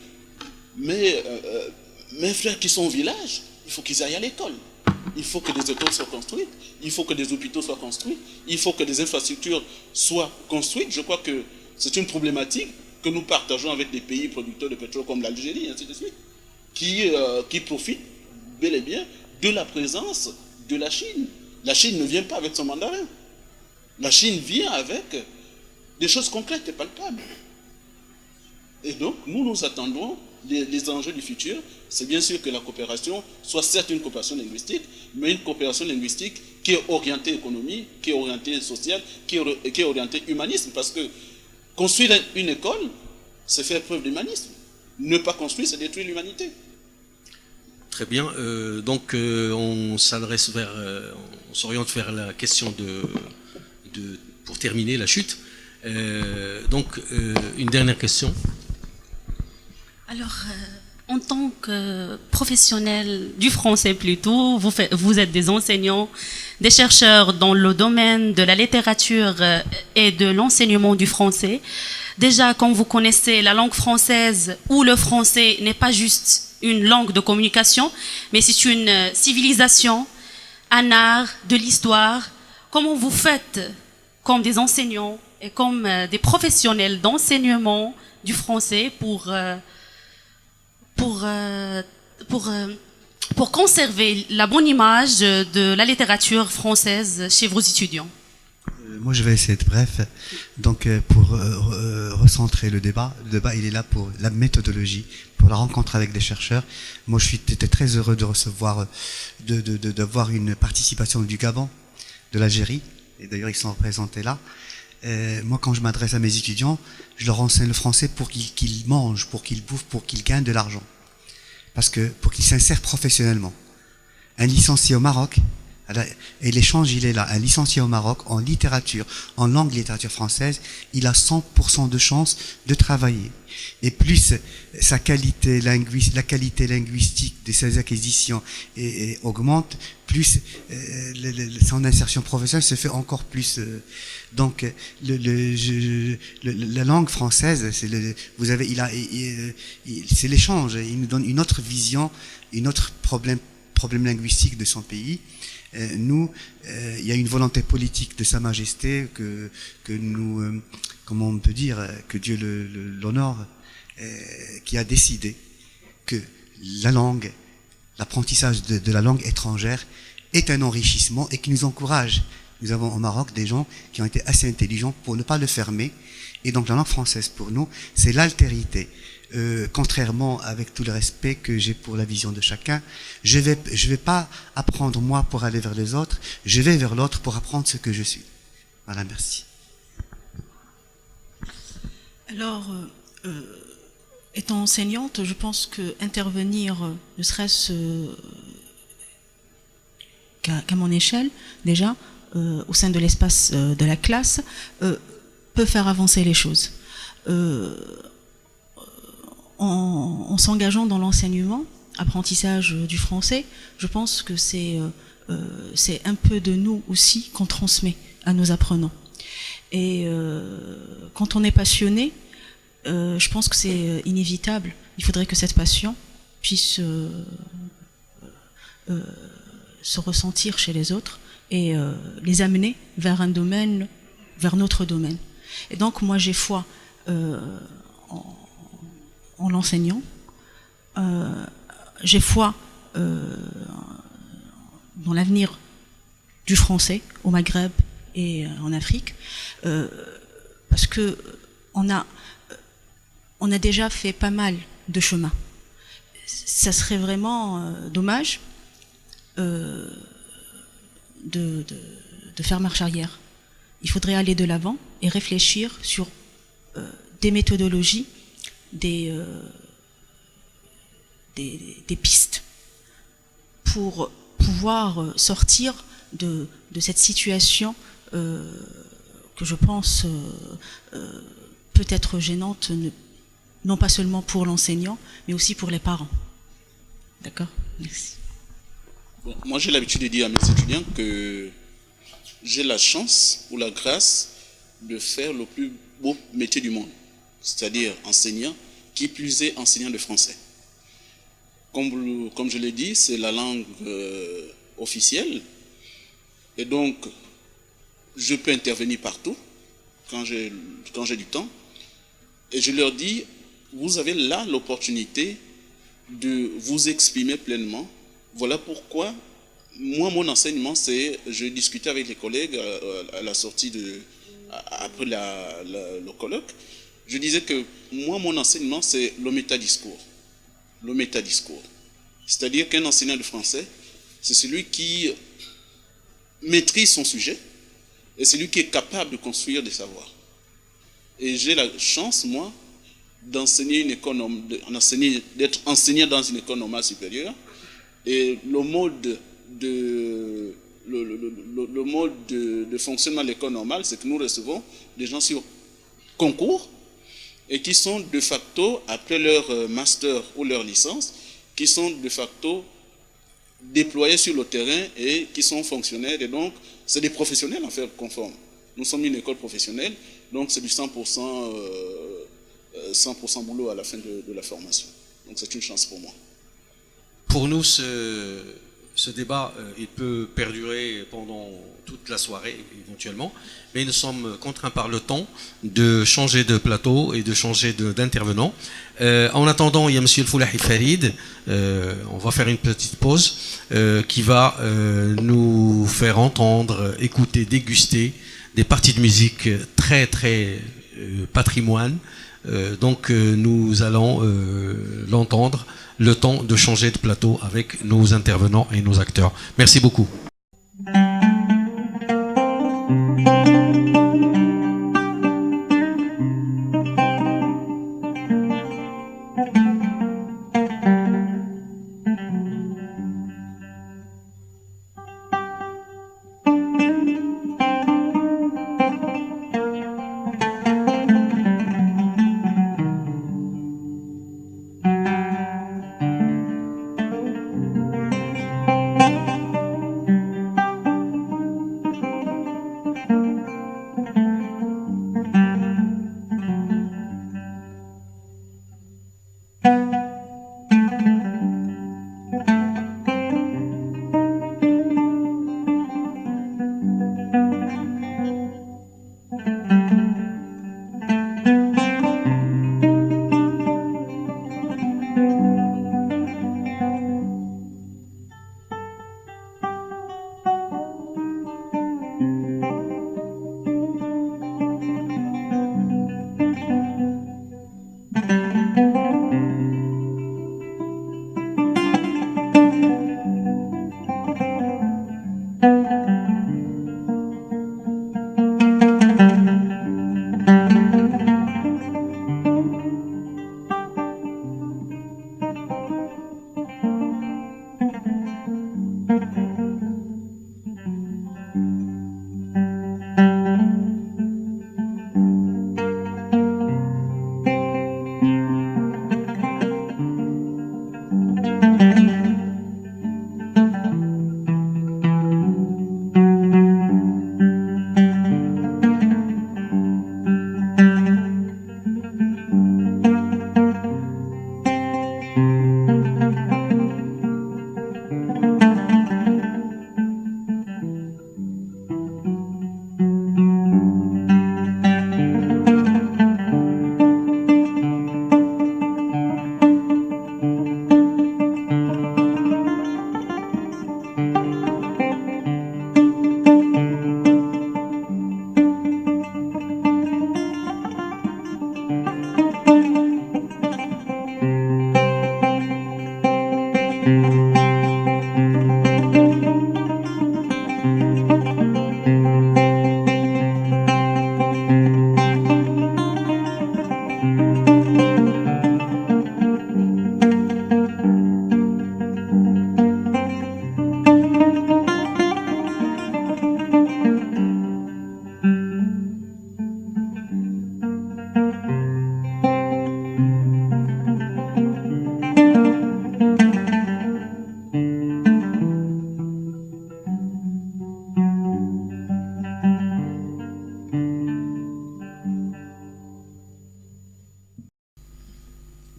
S6: mes frères qui sont au village, il faut qu'ils aillent à l'école. Il faut que des écoles soient construites, il faut que des hôpitaux soient construits, il faut que des infrastructures soient construites. Je crois que c'est une problématique que nous partageons avec des pays producteurs de pétrole comme l'Algérie, et ainsi de suite, qui profitent bel et bien de la présence de la Chine. La Chine ne vient pas avec son mandarin. La Chine vient avec des choses concrètes et palpables. Et donc, nous attendons les enjeux du futur. C'est bien sûr que la coopération soit certes une coopération linguistique, mais une coopération linguistique qui est orientée économie, qui est orientée sociale, qui est orientée humanisme. Parce que construire une école, c'est faire preuve d'humanisme. Ne pas construire, c'est détruire l'humanité.
S1: Très bien. Donc, on s'adresse on s'oriente vers la question pour terminer la chute. Donc, une dernière question.
S2: Alors, en tant que professionnel du français plutôt, vous êtes des enseignants, des chercheurs dans le domaine de la littérature et de l'enseignement du français. Déjà, quand vous connaissez la langue française, où le français n'est pas juste une langue de communication, mais c'est une civilisation, un art, de l'histoire, comment vous faites comme des enseignants et comme des professionnels d'enseignement du français pour conserver la bonne image de la littérature française chez vos étudiants?
S3: Moi, je vais essayer d'être bref. Donc, pour recentrer le débat il est là pour la méthodologie, pour la rencontre avec des chercheurs. Moi, j'étais très heureux de recevoir, d'avoir une participation du Gabon, de l'Algérie, et d'ailleurs, ils sont représentés là. Moi, quand je m'adresse à mes étudiants, je leur enseigne le français pour qu'ils mangent, pour qu'ils bouffent, pour qu'ils gagnent de l'argent. Pour qu'ils s'insèrent professionnellement. Un licencié au Maroc Et l'échange, il est là. Un licencié au Maroc en littérature, en langue littérature française, il a 100% de chance de travailler. Et plus sa qualité la qualité linguistique de ses acquisitions augmente, plus son insertion professionnelle se fait encore plus. Donc, la langue française, c'est l'échange. Il nous donne une autre vision, une autre problème linguistique de son pays. Nous, il y a une volonté politique de Sa Majesté que nous, comment on peut dire, que Dieu l'honore, qui a décidé que la langue, l'apprentissage de la langue étrangère est un enrichissement et qui nous encourage. Nous avons au Maroc des gens qui ont été assez intelligents pour ne pas le fermer. Et donc la langue française pour nous, c'est l'altérité. Contrairement avec tout le respect que j'ai pour la vision de chacun, je vais pas apprendre moi pour aller vers les autres, je vais vers l'autre pour apprendre ce que je suis. Voilà, merci.
S5: Alors, étant enseignante, je pense que intervenir, ne serait-ce qu'à mon échelle, déjà, au sein de l'espace de la classe, peut faire avancer les choses. En s'engageant dans l'enseignement, apprentissage du français, je pense que c'est un peu de nous aussi qu'on transmet à nos apprenants. Et quand on est passionné, je pense que c'est inévitable. Il faudrait que cette passion puisse se ressentir chez les autres et les amener vers un domaine, vers notre domaine. Et donc moi j'ai foi en l'enseignant, j'ai foi dans l'avenir du français au Maghreb et en Afrique, parce que on a déjà fait pas mal de chemin. Ça serait vraiment dommage de faire marche arrière. Il faudrait aller de l'avant et réfléchir sur des méthodologies, des pistes pour pouvoir sortir de cette situation que je pense peut être gênante, non pas seulement pour l'enseignant, mais aussi pour les parents. D'accord ? Merci.
S6: Bon, moi, j'ai l'habitude de dire à mes étudiants que j'ai la chance ou la grâce de faire le plus beau métier du monde, c'est-à-dire enseignant, qui plus est enseignant de français. Comme je l'ai dit, c'est la langue officielle, et donc je peux intervenir partout quand j'ai du temps, et je leur dis, vous avez là l'opportunité de vous exprimer pleinement. Voilà pourquoi moi, mon enseignement, c'est, je discutais avec les collègues à la sortie après le colloque, je disais que moi, mon enseignement, c'est le métadiscours. Le métadiscours. C'est-à-dire qu'un enseignant de français, c'est celui qui maîtrise son sujet et celui qui est capable de construire des savoirs. Et j'ai la chance, moi, d'être enseignant dans une école normale supérieure. Et le mode de fonctionnement de l'école normale, c'est que nous recevons des gens sur concours et qui sont de facto, après leur master ou leur licence, qui sont de facto déployés sur le terrain et qui sont fonctionnaires. Et donc, c'est des professionnels en fait conformes. Nous sommes une école professionnelle, donc c'est du 100% boulot à la fin de la formation. Donc c'est une chance pour moi.
S1: Pour nous, ce débat, il peut perdurer pendant toute la soirée, éventuellement, mais nous sommes contraints par le temps de changer de plateau et de changer d'intervenant. En attendant, il y a M. Foulahi Farid, on va faire une petite pause, qui va nous faire entendre, écouter, déguster des parties de musique très, très patrimoine. Donc nous allons l'entendre, le temps de changer de plateau avec nos intervenants et nos acteurs. Merci beaucoup.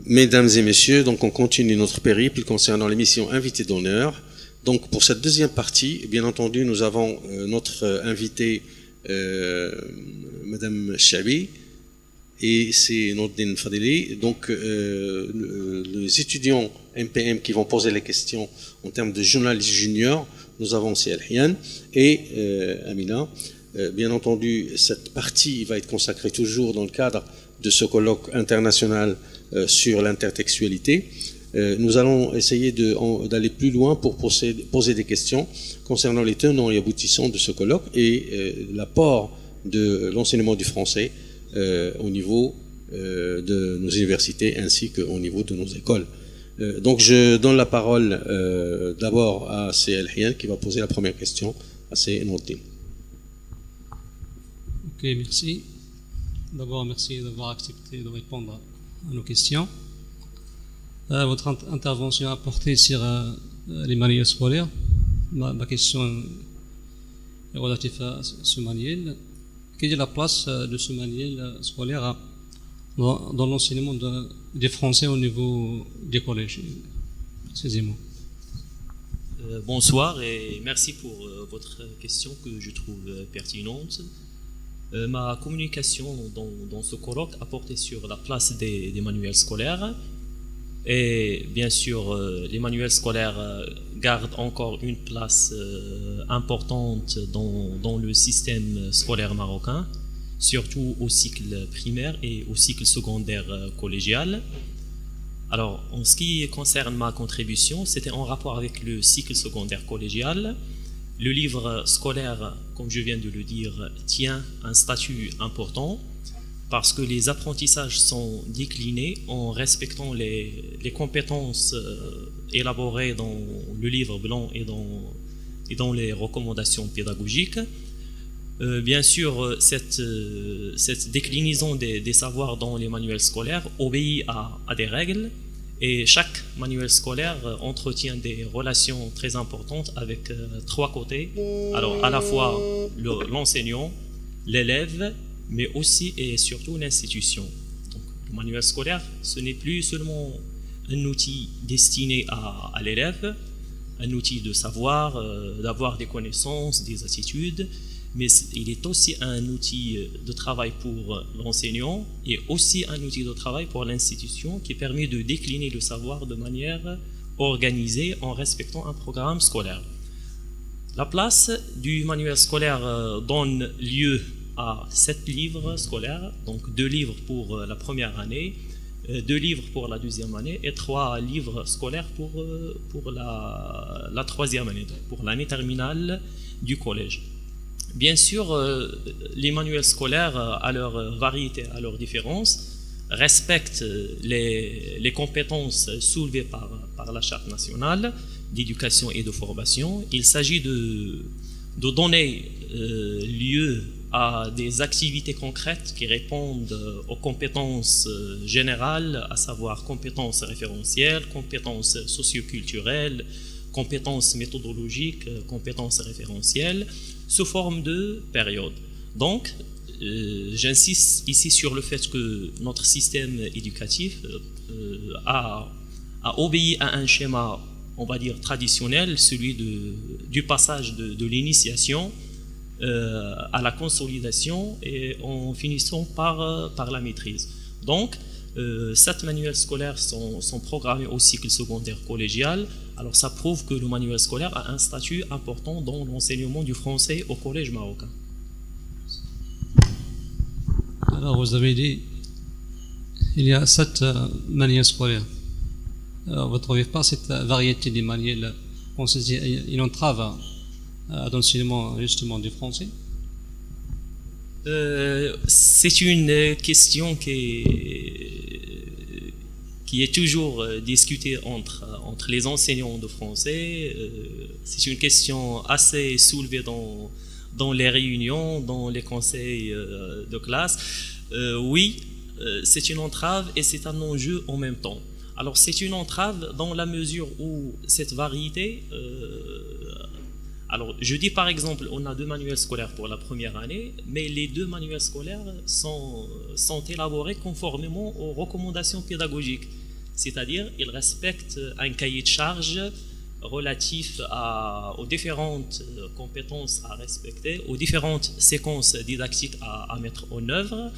S1: Mesdames et messieurs, donc on continue notre périple concernant l'émission Invité d'honneur. Donc pour cette deuxième partie, bien entendu, nous avons notre invité, Madame Chabi, et c'est Nordin Fadeli. Donc les étudiants MPM qui vont poser les questions en termes de journaliste junior, nous avons aussi Al-Hian et Amina. Bien entendu, cette partie va être consacrée toujours dans le cadre de ce colloque international sur l'intertextualité. Nous allons essayer d'aller plus loin pour poser des questions concernant les tenants et aboutissants de ce colloque et l'apport de l'enseignement du français au niveau de nos universités ainsi qu'au niveau de nos écoles. Donc je donne la parole d'abord à C.L. Hian qui va poser la première question à C.L. Nordin.
S8: Ok, merci. D'abord, merci d'avoir accepté de répondre à nos questions. Votre intervention a porté sur les manuels scolaires. Ma question est relative à ce manuel. Quelle est la place de ce manuel scolaire dans l'enseignement des Français au niveau des collèges? Excusez-moi.
S9: Bonsoir et merci pour votre question que je trouve pertinente. Ma communication dans ce colloque a porté sur la place des manuels scolaires. Et bien sûr, les manuels scolaires gardent encore une place importante dans le système scolaire marocain, surtout au cycle primaire et au cycle secondaire collégial. Alors, en ce qui concerne ma contribution, c'était en rapport avec le cycle secondaire collégial. Le livre scolaire, comme je viens de le dire, tient un statut important parce que les apprentissages sont déclinés en respectant les compétences élaborées dans le livre blanc et dans les recommandations pédagogiques. Bien sûr, cette déclinaison des savoirs dans les manuels scolaires obéit à des règles et chaque manuel scolaire entretient des relations très importantes avec trois côtés. Alors, à la fois l'enseignant, l'élève, mais aussi et surtout l'institution. Donc, le manuel scolaire, ce n'est plus seulement un outil destiné à l'élève, un outil de savoir, d'avoir des connaissances, des attitudes, mais il est aussi un outil de travail pour l'enseignant et aussi un outil de travail pour l'institution qui permet de décliner le savoir de manière organisée en respectant un programme scolaire. La place du manuel scolaire donne lieu à 7 livres scolaires, donc 2 livres pour la première année, 2 livres pour la deuxième année et 3 livres scolaires pour la troisième année, donc pour l'année terminale du collège. Bien sûr, les manuels scolaires, à leur variété, à leur différence, respectent les compétences soulevées par la Charte nationale d'éducation et de formation. Il s'agit de donner lieu à des activités concrètes qui répondent aux compétences générales, à savoir compétences référentielles, compétences socioculturelles, compétences méthodologiques, compétences référentielles, sous forme de période. Donc, j'insiste ici sur le fait que notre système éducatif a obéi à un schéma, on va dire, traditionnel, celui du passage de l'initiation à la consolidation et en finissant par la maîtrise. Donc, 7 manuels scolaires sont programmés au cycle secondaire collégial. Alors ça prouve que le manuel scolaire a un statut important dans l'enseignement du français au collège marocain.
S8: Alors vous avez dit il y a 7 manuels scolaires. Alors, vous ne trouvez pas cette variété des manuels français, il entrave à l'enseignement justement du français?
S9: C'est une question qui est toujours discutée entre les enseignants de français. C'est une question assez soulevée dans les réunions, dans les conseils de classe. Oui, c'est une entrave et c'est un enjeu en même temps. Alors c'est une entrave dans la mesure où cette variété... alors je dis par exemple, on a 2 manuels scolaires pour la première année, mais les 2 manuels scolaires sont élaborés conformément aux recommandations pédagogiques. c'est-à-dire ils respectent un cahier de charge relatif aux différentes compétences à respecter, aux différentes séquences didactiques à mettre en œuvre.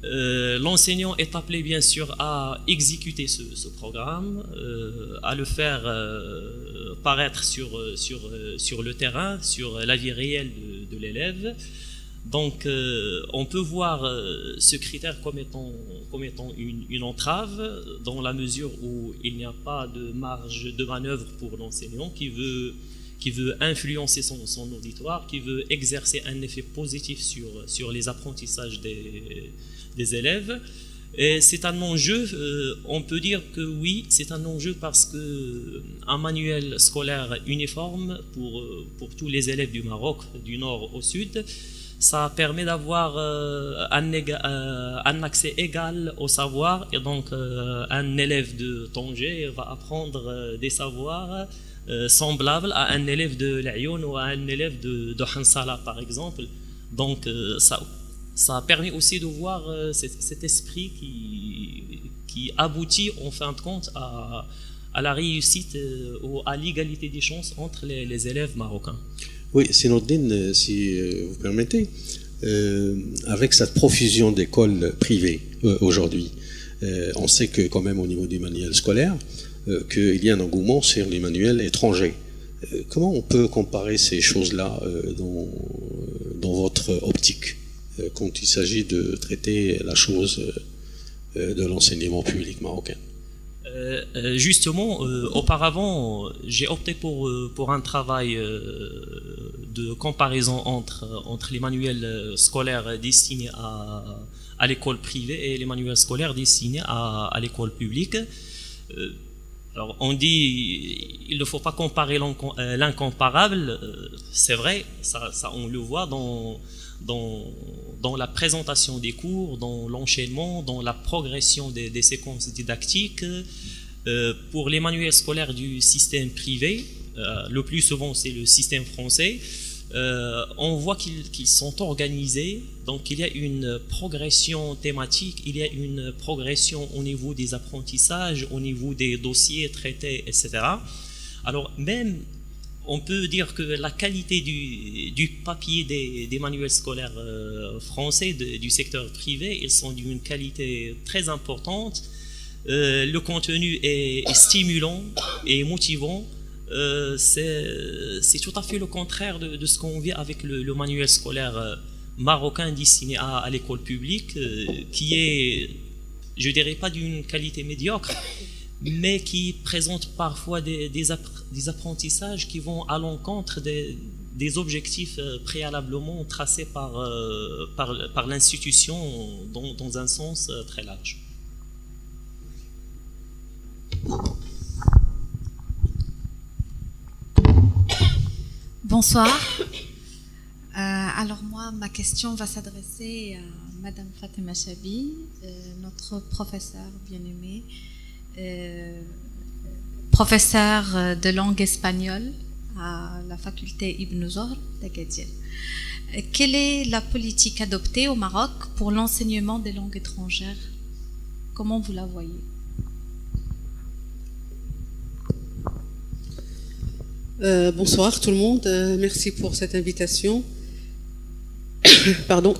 S9: L'enseignant est appelé bien sûr à exécuter ce programme, à le faire paraître sur le terrain, sur la vie réelle de l'élève. Donc on peut voir ce critère comme étant une entrave, dans la mesure où il n'y a pas de marge de manœuvre pour l'enseignant qui veut influencer son auditoire, qui veut exercer un effet positif sur les apprentissages des élèves. Et c'est un enjeu, on peut dire que oui, c'est un enjeu parce que un manuel scolaire uniforme pour tous les élèves du Maroc, du nord au sud, ça permet d'avoir un accès égal au savoir, et donc un élève de Tanger va apprendre des savoirs semblables à un élève de l'Ayoun ou à un élève de Hansala par exemple. Donc ça permet aussi de voir cet esprit qui aboutit en fin de compte à la réussite ou à l'égalité des chances entre les élèves marocains.
S1: Oui, Sinoddine, si vous permettez, avec cette profusion d'écoles privées aujourd'hui, on sait que quand même au niveau du manuel scolaire, qu'il y a un engouement sur les manuels étrangers. Comment on peut comparer ces choses-là dans votre optique quand il s'agit de traiter la chose de l'enseignement public marocain?
S9: Justement, auparavant, j'ai opté pour un travail de comparaison entre les manuels scolaires destinés à l'école privée et les manuels scolaires destinés à l'école publique. Alors, on dit il ne faut pas comparer l'incomparable. C'est vrai, ça on le voit dans la présentation des cours, dans l'enchaînement, dans la progression des séquences didactiques. Pour les manuels scolaires du système privé, le plus souvent c'est le système français, on voit qu'ils sont organisés, donc il y a une progression thématique, il y a une progression au niveau des apprentissages, au niveau des dossiers traités, etc. Alors même on peut dire que la qualité du papier des manuels scolaires français du secteur privé, ils sont d'une qualité très importante. Le contenu est stimulant et motivant. C'est tout à fait le contraire de ce qu'on vit avec le manuel scolaire marocain destiné à l'école publique, qui est, je dirais pas d'une qualité médiocre, mais qui présente parfois des apprentissages qui vont à l'encontre des objectifs préalablement tracés par l'institution dans un sens très large.
S10: Bonsoir. Alors moi, ma question va s'adresser à Madame Fatima Chabi, notre professeure bien-aimée, professeure de langue espagnole à la faculté Ibn Zohr d'Agadir. Quelle est la politique adoptée au Maroc pour l'enseignement des langues étrangères? Comment vous la voyez?
S11: Bonsoir tout le monde, merci pour cette invitation. Pardon.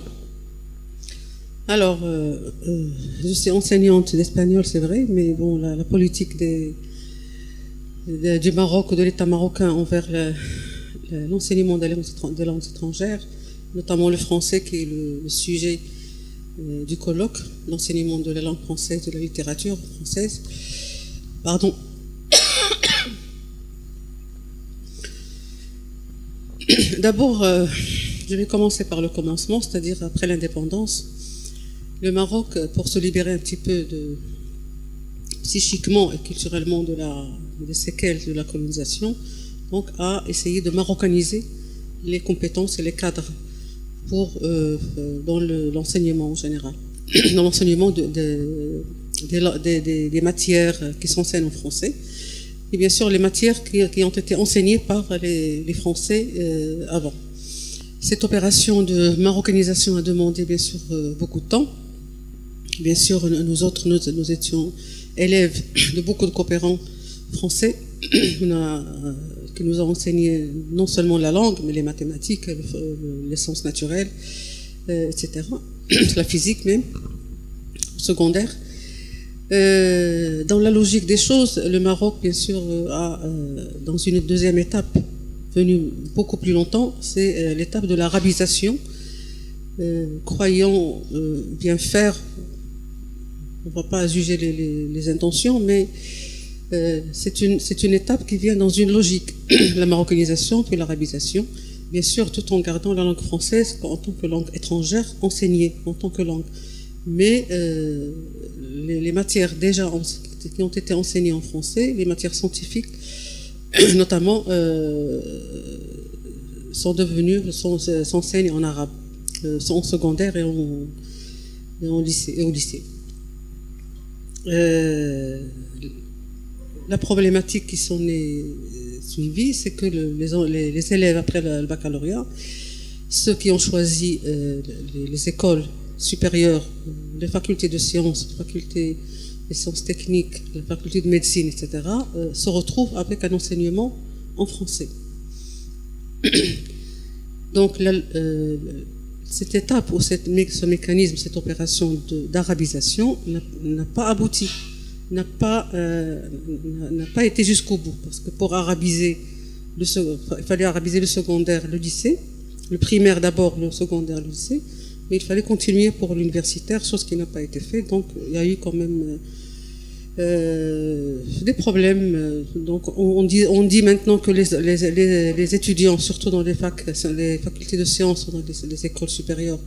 S11: Alors, je suis enseignante d'espagnol, c'est vrai, mais bon, la politique du Maroc, de l'État marocain envers l'enseignement des langues étrangères, notamment le français qui est le sujet du colloque, l'enseignement de la langue française, de la littérature française. Pardon. D'abord, je vais commencer par le commencement, c'est-à-dire après l'indépendance. Le Maroc, pour se libérer un petit peu psychiquement et culturellement des séquelles de la colonisation, donc a essayé de maroccaniser les compétences et les cadres dans l'enseignement en général, dans l'enseignement des matières qui s'enseignent en français. Et bien sûr les matières qui ont été enseignées par les Français avant. Cette opération de marocanisation a demandé bien sûr beaucoup de temps. Bien sûr, nous étions élève de beaucoup de coopérants français qui nous ont enseigné non seulement la langue, mais les mathématiques, les sciences naturelles, etc. La physique même, secondaire. Dans la logique des choses, le Maroc, bien sûr, a, dans une deuxième étape, venue beaucoup plus longtemps, c'est l'étape de l'arabisation. Croyant bien faire, on ne va pas juger les intentions, mais c'est une étape qui vient dans une logique, la marocanisation puis l'arabisation, bien sûr tout en gardant la langue française en tant que langue étrangère enseignée en tant que langue. Mais les matières déjà qui ont été enseignées en français, les matières scientifiques notamment, s'enseignent en arabe, en secondaire et au lycée. La problématique qui s'en est suivie, c'est que les élèves après le baccalauréat, ceux qui ont choisi les écoles supérieures, les facultés de sciences, les facultés des sciences techniques, la faculté de médecine, etc., se retrouvent avec un enseignement en français. Donc, cette étape ou ce mécanisme, cette opération d'arabisation n'a pas abouti, n'a pas été jusqu'au bout, parce que pour arabiser, il fallait arabiser le secondaire, le lycée, le primaire d'abord, le secondaire, le lycée, mais il fallait continuer pour l'universitaire, chose qui n'a pas été faite, donc il y a eu quand même des problèmes. Donc on dit maintenant que les étudiants, surtout dans les facultés de sciences, dans les écoles supérieures,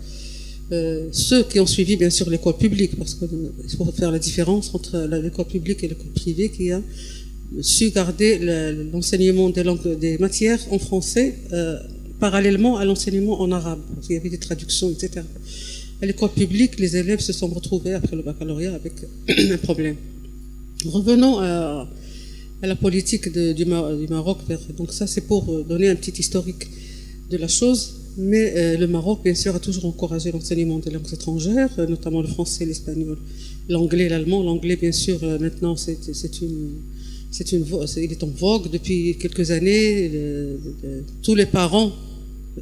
S11: ceux qui ont suivi bien sûr l'école publique, parce qu'il faut faire la différence entre l'école publique et l'école privée, qui a su garder l'enseignement des matières en français parallèlement à l'enseignement en arabe, parce qu'il y avait des traductions, etc. À l'école publique, les élèves se sont retrouvés après le baccalauréat avec un problème. Revenons à la politique du Maroc. Donc ça, c'est pour donner un petit historique de la chose. Mais le Maroc, bien sûr, a toujours encouragé l'enseignement des langues étrangères, notamment le français, l'espagnol, l'anglais, l'allemand. L'anglais, bien sûr, maintenant, il est en vogue depuis quelques années. Tous les parents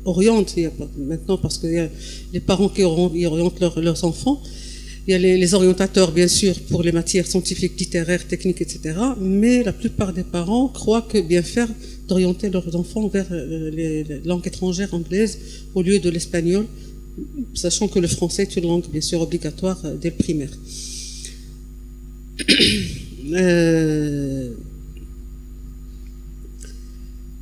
S11: orientent maintenant, parce qu'il y a les parents qui orientent leurs enfants. Il y a les orientateurs, bien sûr, pour les matières scientifiques, littéraires, techniques, etc. Mais la plupart des parents croient que bien faire d'orienter leurs enfants vers les langues étrangères anglaises au lieu de l'espagnol, sachant que le français est une langue, bien sûr, obligatoire dès le primaire.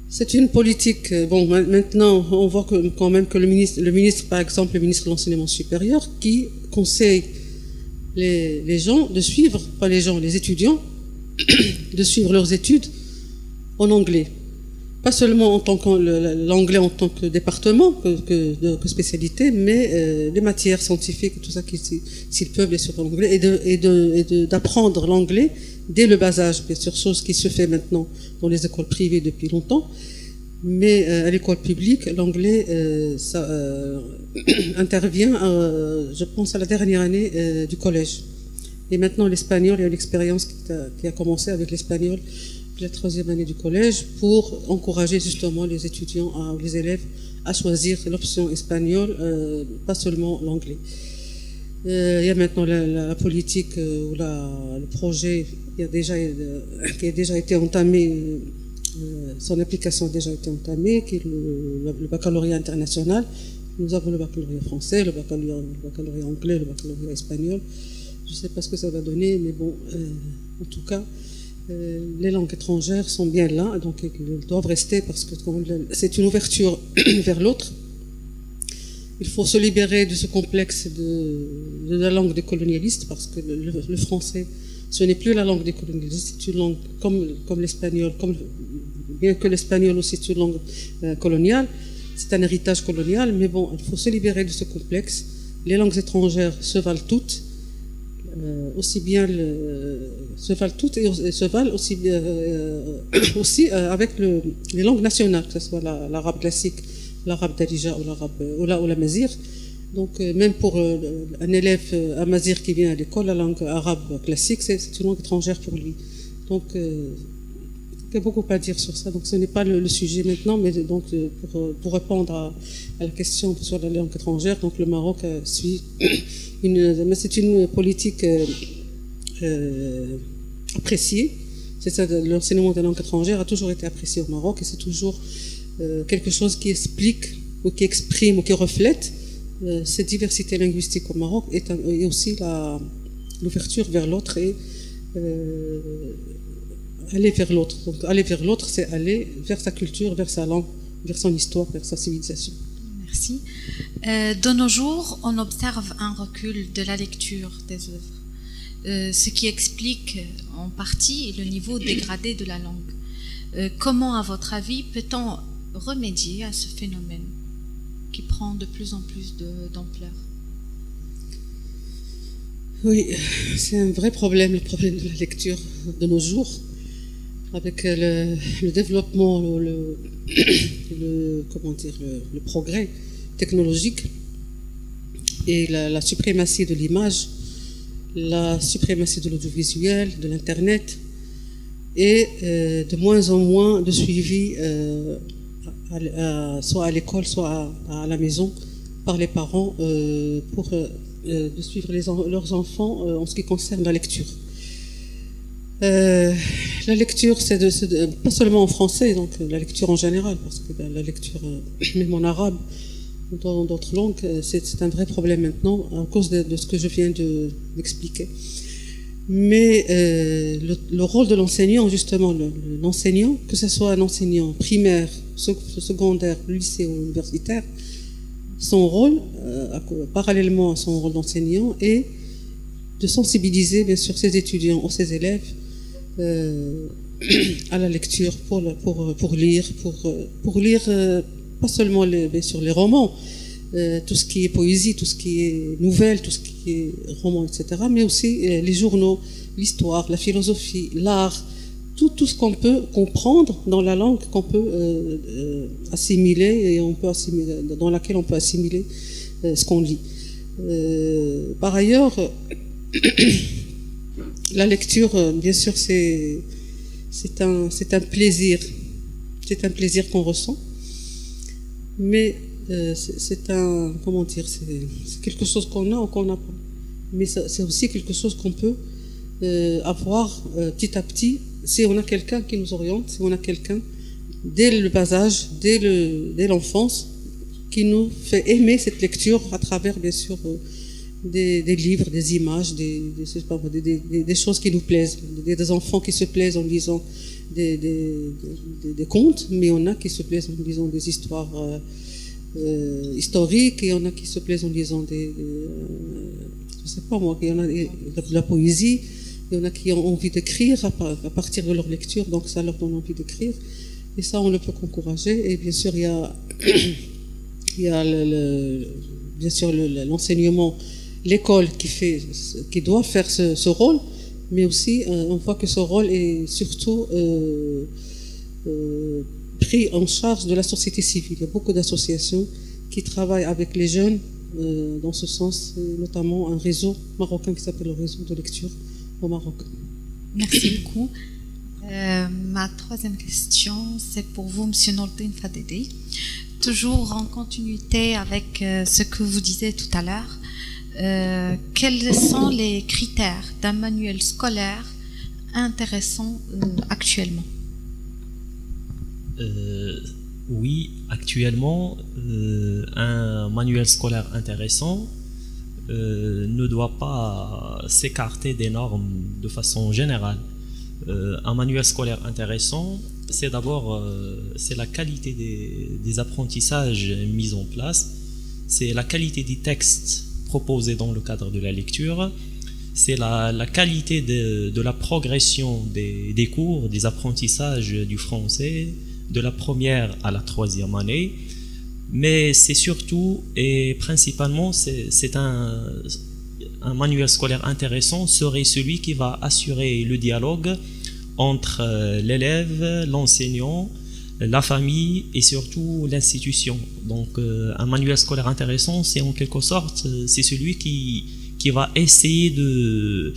S11: C'est une politique. Bon, maintenant, on voit quand même que le ministre, par exemple, le ministre de l'Enseignement supérieur, qui conseille les gens de suivre, pas les gens, les étudiants, de suivre leurs études en anglais. Pas seulement en tant que l'anglais en tant que département, que spécialité, mais les matières scientifiques, tout ça, s'ils peuvent, bien sûr, en anglais, et d'apprendre l'anglais dès le bas âge, bien sûr, chose qui se fait maintenant dans les écoles privées depuis longtemps. Mais à l'école publique, l'anglais intervient, je pense, à la dernière année du collège. Et maintenant, l'espagnol, il y a une expérience qui a commencé avec l'espagnol de la 3e année du collège pour encourager justement les étudiants, les élèves, à choisir l'option espagnole, pas seulement l'anglais. Il y a maintenant la politique ou le projet qui a déjà été entamé. Son application a déjà été entamée, qui est le baccalauréat international. Nous avons le baccalauréat français, le baccalauréat anglais, le baccalauréat espagnol. Je ne sais pas ce que ça va donner, mais bon, en tout cas, les langues étrangères sont bien là, donc elles doivent rester parce que c'est une ouverture vers l'autre. Il faut se libérer de ce complexe de la langue des colonialistes, parce que le français, ce n'est plus la langue des colonialistes, c'est une langue comme l'espagnol, bien que l'espagnol aussi est une langue coloniale, c'est un héritage colonial, mais bon, il faut se libérer de ce complexe. Les langues étrangères se valent toutes, aussi bien se valent toutes et se valent aussi avec les langues nationales, que ce soit l'arabe classique, l'arabe darija ou l'arabe ou l'amazigh. Donc, même pour un élève amazigh qui vient à l'école, la langue arabe classique, c'est une langue étrangère pour lui. Donc, il y a beaucoup à dire sur ça. Donc, ce n'est pas le sujet maintenant, mais donc, pour répondre à la question sur la langue étrangère, donc le Maroc suit c'est une politique appréciée. L'enseignement de la langue étrangère a toujours été apprécié au Maroc et c'est toujours quelque chose qui explique ou qui exprime ou qui reflète cette diversité linguistique au Maroc et aussi l'ouverture vers l'autre et aller vers l'autre. Donc aller vers l'autre, c'est aller vers sa culture, vers sa langue, vers son histoire, vers sa civilisation.
S10: Merci. De nos jours, on observe un recul de la lecture des œuvres, ce qui explique en partie le niveau dégradé de la langue. Comment, à votre avis, peut-on remédier à ce phénomène qui prend de plus en plus d'ampleur?
S11: Oui, c'est un vrai problème, le problème de la lecture de nos jours, avec le développement, le progrès technologique et la suprématie de l'image, la suprématie de l'audiovisuel, de l'Internet, et de moins en moins de suivi soit à l'école, soit à la maison par les parents pour de suivre leurs enfants en ce qui concerne la lecture. La lecture, c'est pas seulement en français, donc la lecture en général, parce que la lecture, même en arabe, dans d'autres langues, c'est un vrai problème maintenant, à cause de ce que je viens d'expliquer. Mais le rôle de l'enseignant, justement, l'enseignant, que ce soit un enseignant primaire, secondaire, lycée ou universitaire, son rôle, parallèlement à son rôle d'enseignant, est de sensibiliser, bien sûr, ses étudiants ou ses élèves à la lecture, pour lire, pas seulement bien sûr les romans, tout ce qui est poésie, tout ce qui est nouvelle, tout ce qui est roman, etc., mais aussi les journaux, l'histoire, la philosophie, l'art, tout ce qu'on peut comprendre dans la langue, qu'on peut assimiler et dans laquelle on peut assimiler ce qu'on lit. Par ailleurs, la lecture, bien sûr, c'est un plaisir qu'on ressent, mais c'est quelque chose qu'on a ou qu'on n'a pas. Mais c'est aussi quelque chose qu'on peut avoir petit à petit si on a quelqu'un qui nous oriente, si on a quelqu'un dès le bas âge, dès l'enfance, qui nous fait aimer cette lecture à travers, bien sûr, des livres, des images, des choses qui nous plaisent, des enfants qui se plaisent en lisant des contes, mais on a qui se plaisent en lisant des histoires historiques, et on a qui se plaisent en lisant je sais pas moi, il y en a de la poésie, il y en a qui ont envie d'écrire à partir de leur lecture, donc ça leur donne envie d'écrire, et ça on ne peut qu'encourager. Et bien sûr il y a bien sûr l'enseignement, l'école qui doit faire ce rôle, mais aussi on voit que ce rôle est surtout pris en charge de la société civile. Il y a beaucoup d'associations qui travaillent avec les jeunes dans ce sens, notamment un réseau marocain qui s'appelle le réseau de lecture au Maroc.
S10: Merci beaucoup. Ma troisième question, c'est pour vous, Monsieur Nordine Fadedi. Toujours en continuité avec ce que vous disiez tout à l'heure, quels sont les critères d'un manuel scolaire intéressant actuellement?
S9: Oui, actuellement, un manuel scolaire intéressant ne doit pas s'écarter des normes de façon générale. Un manuel scolaire intéressant, c'est d'abord c'est la qualité des apprentissages mis en place, c'est la qualité des textes proposés dans le cadre de la lecture, c'est la qualité de la progression des cours, des apprentissages du français, de la première à la troisième année, mais c'est surtout et principalement c'est un manuel scolaire intéressant serait celui qui va assurer le dialogue entre l'élève, l'enseignant, la famille et surtout l'institution. Donc un manuel scolaire intéressant, c'est en quelque sorte, c'est celui qui va essayer de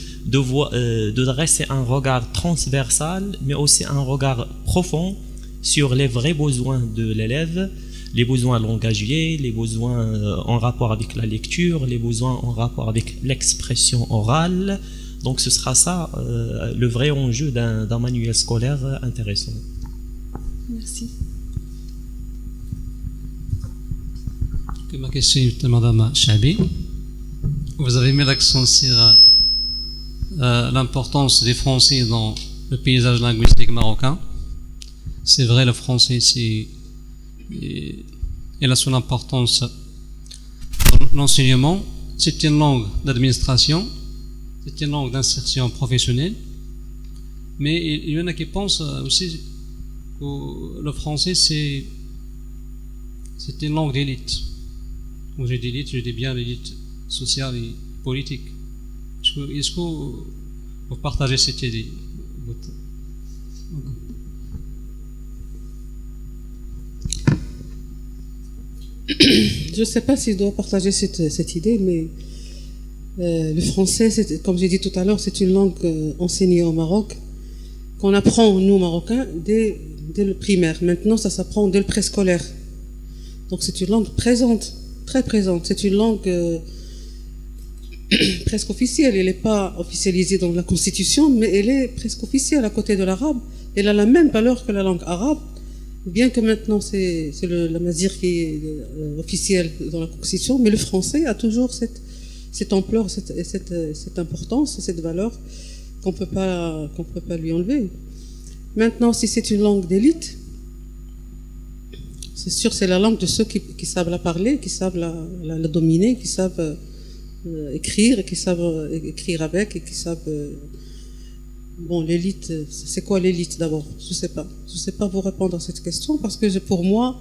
S9: dresser un regard transversal, mais aussi un regard profond sur les vrais besoins de l'élève, les besoins langagiers, les besoins en rapport avec la lecture, les besoins en rapport avec l'expression orale. Donc ce sera ça le vrai enjeu d'un manuel scolaire intéressant.
S10: Merci.
S8: Ma question est à Madame Chabi. Vous avez mis l'accent sur l'importance des Français dans le paysage linguistique marocain. C'est vrai, le français, il a son importance dans l'enseignement. C'est une langue d'administration, c'est une langue d'insertion professionnelle. Mais il y en a qui pensent aussi que le français, c'est une langue d'élite. Quand je dis élite, je dis bien l'élite sociale et politique. Est-ce que vous partagez cette idée?
S11: Je ne sais pas si je dois partager cette idée, mais le français, comme j'ai dit tout à l'heure, c'est une langue enseignée au Maroc, qu'on apprend, nous, Marocains, dès le primaire. Maintenant, ça s'apprend dès le préscolaire. Donc c'est une langue présente, très présente. C'est une langue presque officielle. Elle n'est pas officialisée dans la Constitution, mais elle est presque officielle à côté de l'arabe. Elle a la même valeur que la langue arabe, bien que maintenant c'est la mazir qui est officielle dans la Constitution, mais le français a toujours cette ampleur, cette importance, cette valeur qu'on peut pas lui enlever. Maintenant, si c'est une langue d'élite, c'est sûr, c'est la langue de ceux qui savent la parler, qui savent la dominer, qui savent écrire, qui savent écrire avec, et qui savent... Bon, l'élite, c'est quoi l'élite d'abord? Je sais pas vous répondre à cette question, parce que pour moi,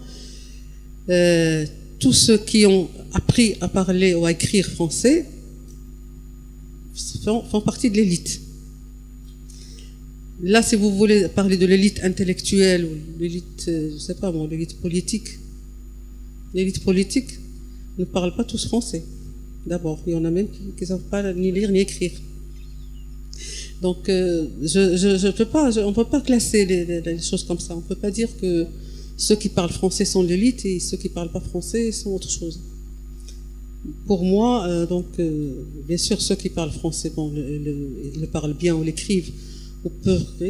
S11: tous ceux qui ont appris à parler ou à écrire français font partie de l'élite. Là, si vous voulez parler de l'élite intellectuelle ou l'élite, je sais pas moi, l'élite politique ne parle pas tous français. D'abord, il y en a même qui ne savent pas ni lire ni écrire. Donc, on peut pas classer les choses comme ça. On peut pas dire que ceux qui parlent français sont l'élite et ceux qui parlent pas français sont autre chose. Pour moi, bien sûr, ceux qui parlent français, bon, ils le parlent bien ou l'écrivent.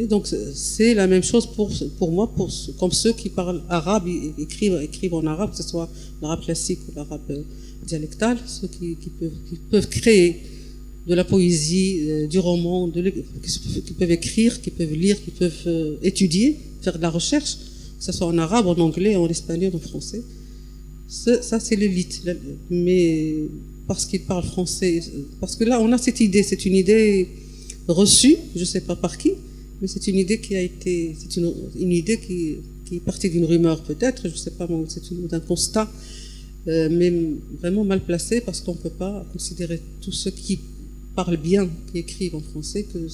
S11: Donc, c'est la même chose pour moi, comme ceux qui parlent arabe, écrivent en arabe, que ce soit l'arabe classique ou l'arabe dialectal, ceux qui peuvent créer de la poésie, du roman, qui peuvent écrire, qui peuvent lire, qui peuvent étudier, faire de la recherche, que ce soit en arabe, en anglais, en espagnol, en français. Ça, c'est l'élite. Mais parce qu'ils parlent français, parce que là, on a cette idée, c'est une idée reçue, je ne sais pas par qui, mais c'est une idée c'est une idée qui est partie d'une rumeur peut-être, je ne sais pas, c'est d'un constat, mais vraiment mal placé, parce qu'on ne peut pas considérer tous ceux qui parlent bien, qui écrivent en français, que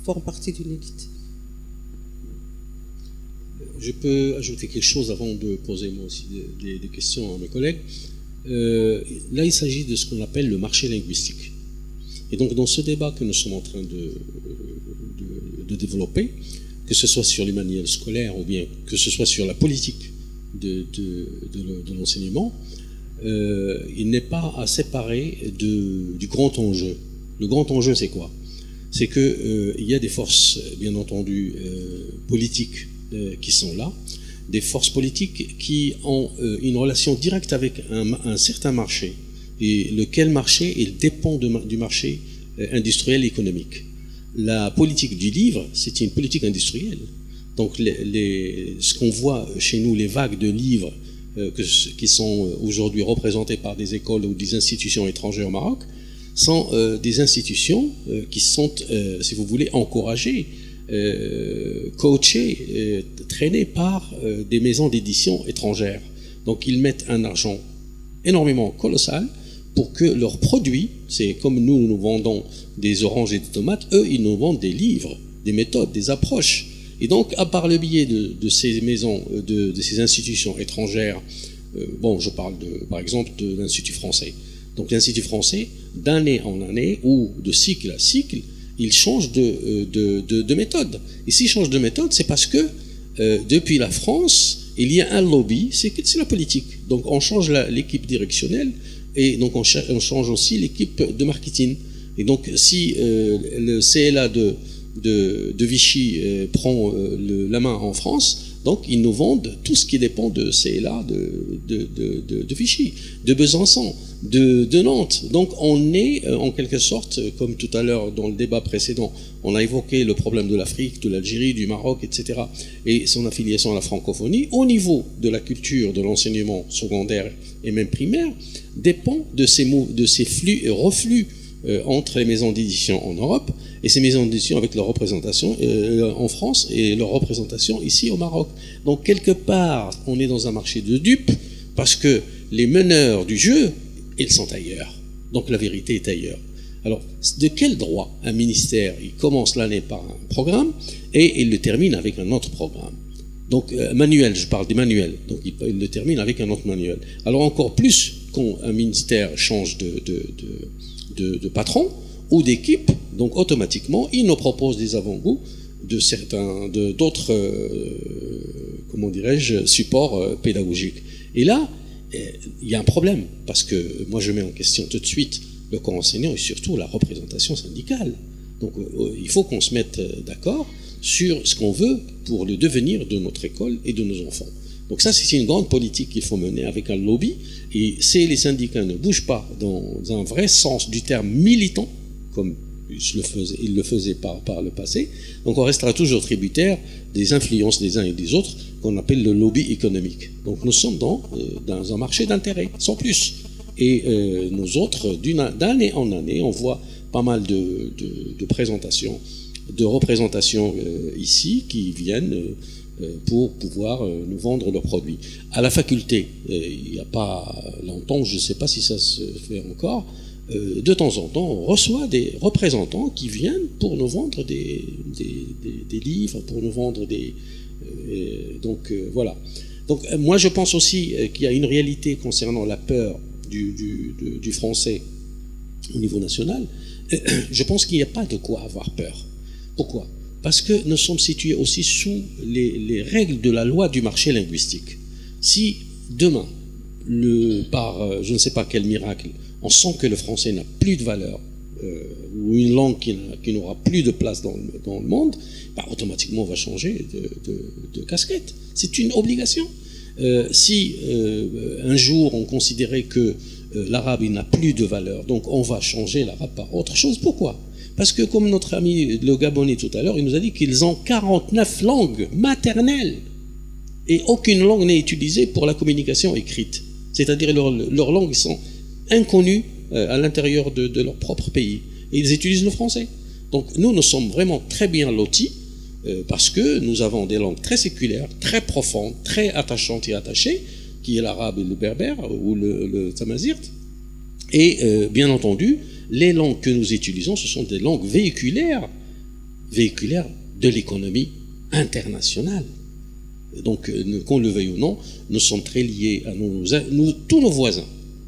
S11: forment partie d'une élite.
S1: Je peux ajouter quelque chose avant de poser moi aussi des questions à mes collègues. Là, il s'agit de ce qu'on appelle le marché linguistique. Et donc, dans ce débat que nous sommes en train de développer, que ce soit sur les manuels scolaires ou bien que ce soit sur la politique de l'enseignement, il n'est pas à séparer du grand enjeu. Le grand enjeu, c'est quoi? C'est qu'il y a des forces, bien entendu, politiques qui sont là, des forces politiques qui ont une relation directe avec un certain marché. Et lequel marché, il dépend du marché industriel et économique. La politique du livre, c'est une politique industrielle. Donc ce qu'on voit chez nous, les vagues de livres qui sont aujourd'hui représentées par des écoles ou des institutions étrangères au Maroc, sont des institutions qui sont, si vous voulez, encouragées, coachées, traînées par des maisons d'édition étrangères. Donc ils mettent un argent énormément colossal pour que leurs produits, c'est comme nous vendons des oranges et des tomates, eux, ils nous vendent des livres, des méthodes, des approches. Et donc, à part le biais de ces maisons, de ces institutions étrangères, bon, je parle par exemple de l'Institut français. Donc l'Institut français, d'année en année ou de cycle à cycle, il change de méthode. Et s'il change de méthode, c'est parce que depuis la France, il y a un lobby, c'est la politique. Donc on change l'équipe directionnelle et donc on change aussi l'équipe de marketing. Et donc si le CLA de Vichy prend la main en France, donc ils nous vendent tout ce qui dépend de CLA de Vichy, de Besançon, de Nantes. Donc on est en quelque sorte, comme tout à l'heure dans le débat précédent, on a évoqué le problème de l'Afrique, de l'Algérie, du Maroc, etc. et son affiliation à la francophonie, au niveau de la culture, de l'enseignement secondaire et même primaire, dépend de ces flux et reflux entre les maisons d'édition en Europe et ces maisons d'édition avec leur représentation en France et leur représentation ici au Maroc. Donc quelque part, on est dans un marché de dupes parce que les meneurs du jeu, ils sont ailleurs. Donc la vérité est ailleurs. Alors, de quel droit un ministère, il commence l'année par un programme et il le termine avec un autre programme? Donc manuel, je parle des manuels, donc il le termine avec un autre manuel. Alors encore plus quand un ministère change de patron ou d'équipe, donc automatiquement, il nous propose des avant-goûts d'autres, comment dirais-je, supports pédagogiques. Et là, il y a un problème, parce que moi je mets en question tout de suite le corps enseignant et surtout la représentation syndicale. Donc il faut qu'on se mette d'accord sur ce qu'on veut pour le devenir de notre école et de nos enfants. Donc ça, c'est une grande politique qu'il faut mener avec un lobby. Et si les syndicats ne bougent pas dans un vrai sens du terme militant, comme ils le faisaient par le passé, donc on restera toujours tributaire des influences des uns et des autres qu'on appelle le lobby économique. Donc nous sommes dans un marché d'intérêt, sans plus. Et nous autres, d'année en année, on voit pas mal de présentations, de représentations ici qui viennent pour pouvoir nous vendre leurs produits. À la faculté, il n'y a pas longtemps, je ne sais pas si ça se fait encore, de temps en temps, on reçoit des représentants qui viennent pour nous vendre des livres, pour nous vendre donc voilà. Donc moi je pense aussi qu'il y a une réalité concernant la peur du français au niveau national. Je pense qu'il n'y a pas de quoi avoir peur. Pourquoi ? Parce que nous sommes situés aussi sous les règles de la loi du marché linguistique. Si demain, par je ne sais pas quel miracle, on sent que le français n'a plus de valeur, ou une langue qui n'aura plus de place dans le monde, bah, automatiquement on va changer de casquette. C'est une obligation. Si un jour on considérait que l'arabe n'a plus de valeur, donc on va changer l'arabe par autre chose. Pourquoi ? Parce que comme notre ami le Gabonais tout à l'heure, il nous a dit qu'ils ont 49 langues maternelles et aucune langue n'est utilisée pour la communication écrite. C'est-à-dire leurs langues sont inconnues à l'intérieur de leur propre pays. Et ils utilisent le français. Donc nous sommes vraiment très bien lotis parce que nous avons des langues très séculaires, très profondes, très attachantes et attachées, qui est l'arabe et le berbère ou le tamazirt. Et bien entendu, les langues que nous utilisons, ce sont des langues véhiculaires de l'économie internationale. Donc, qu'on le veuille ou non, nous sommes très liés à tous nos voisins.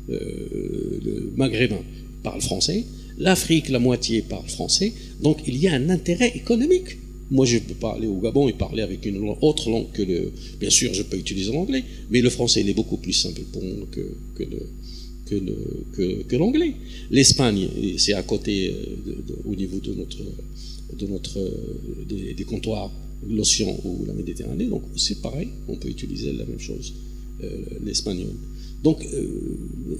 S1: Le maghrébin parle français, l'Afrique, la moitié parle français, donc il y a un intérêt économique. Moi, je peux parler au Gabon et parler avec une autre langue bien sûr, je peux utiliser l'anglais, mais le français, il est beaucoup plus simple pour nous que l'anglais. L'Espagne, c'est à côté au niveau des comptoirs, l'océan ou la Méditerranée, donc c'est pareil, on peut utiliser la même chose, l'espagnol. Donc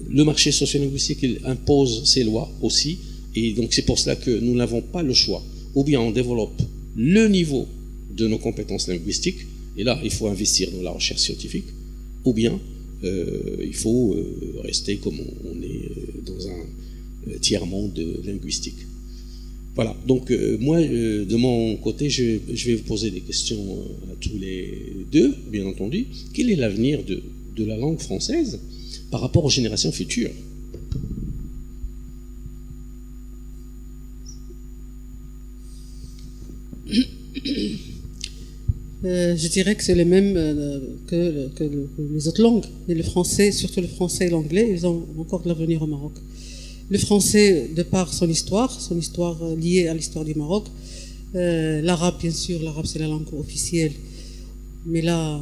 S1: le marché sociolinguistique, il impose ses lois aussi, et donc c'est pour cela que nous n'avons pas le choix. Ou bien on développe le niveau de nos compétences linguistiques, et là il faut investir dans la recherche scientifique, ou bien il faut rester comme on est dans un tiers-monde linguistique. Voilà, donc moi, de mon côté, je vais vous poser des questions à tous les deux, bien entendu. Quel est l'avenir de la langue française par rapport aux générations futures ?
S11: Je dirais que c'est les mêmes que les autres langues. Et le français, surtout le français et l'anglais, ils ont encore de l'avenir au Maroc. Le français, de par son histoire liée à l'histoire du Maroc, l'arabe, bien sûr, l'arabe c'est la langue officielle. Mais là,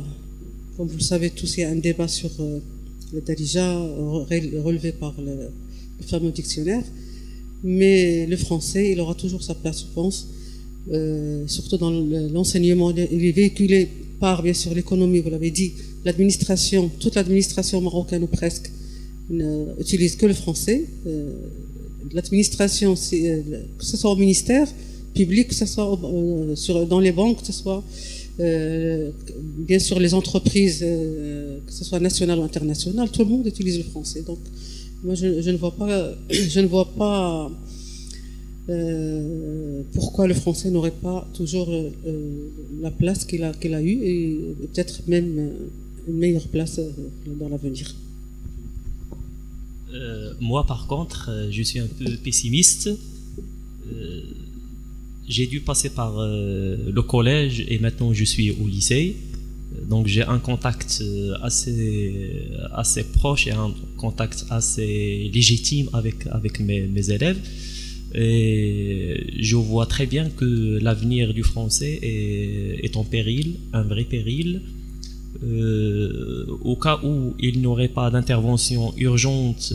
S11: comme vous le savez tous, il y a un débat sur le Darija relevé par le fameux dictionnaire. Mais le français, il aura toujours sa place, je pense. Surtout dans l'enseignement, il est véhiculé par, bien sûr, l'économie, vous l'avez dit, l'administration, toute l'administration marocaine ou presque, n'utilise que le français. L'administration, que ce soit au ministère public, que ce soit dans les banques, que ce soit bien sûr les entreprises, que ce soit nationales ou internationales, tout le monde utilise le français. Donc, moi, je ne vois pas pourquoi le français n'aurait pas toujours la place qu'il a eue et peut-être même une meilleure place dans l'avenir.
S9: Moi, par contre, je suis un peu pessimiste. J'ai dû passer par le collège et maintenant je suis au lycée. Donc j'ai un contact assez proche et un contact assez légitime avec mes élèves. Et je vois très bien que l'avenir du français est en péril, un vrai péril. Au cas où il n'y aurait pas d'intervention urgente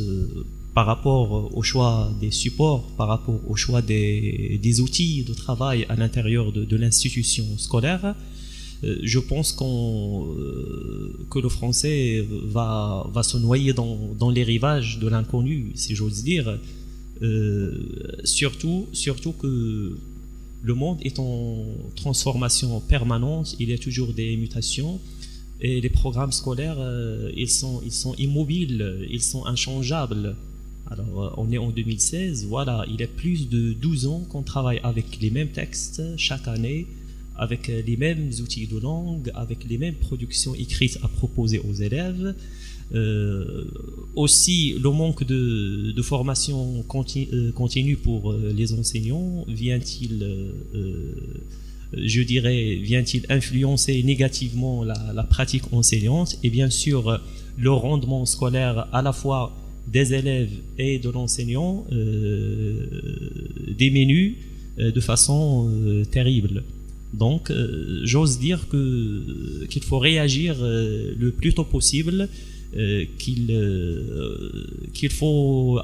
S9: par rapport au choix des supports, par rapport au choix des outils de travail à l'intérieur de l'institution scolaire, je pense que le français va se noyer dans les rivages de l'inconnu, si j'ose dire. Surtout que le monde est en transformation permanente, il y a toujours des mutations et les programmes scolaires ils sont immobiles, ils sont inchangeables. Alors on est en 2016, voilà, il y a plus de 12 ans qu'on travaille avec les mêmes textes chaque année, avec les mêmes outils de langue, avec les mêmes productions écrites à proposer aux élèves. Aussi, le manque de formation continue pour les enseignants vient-il influencer négativement la pratique enseignante et bien sûr le rendement scolaire à la fois des élèves et de l'enseignant diminue de façon terrible. Donc j'ose dire qu'il faut réagir le plus tôt possible, qu'il faut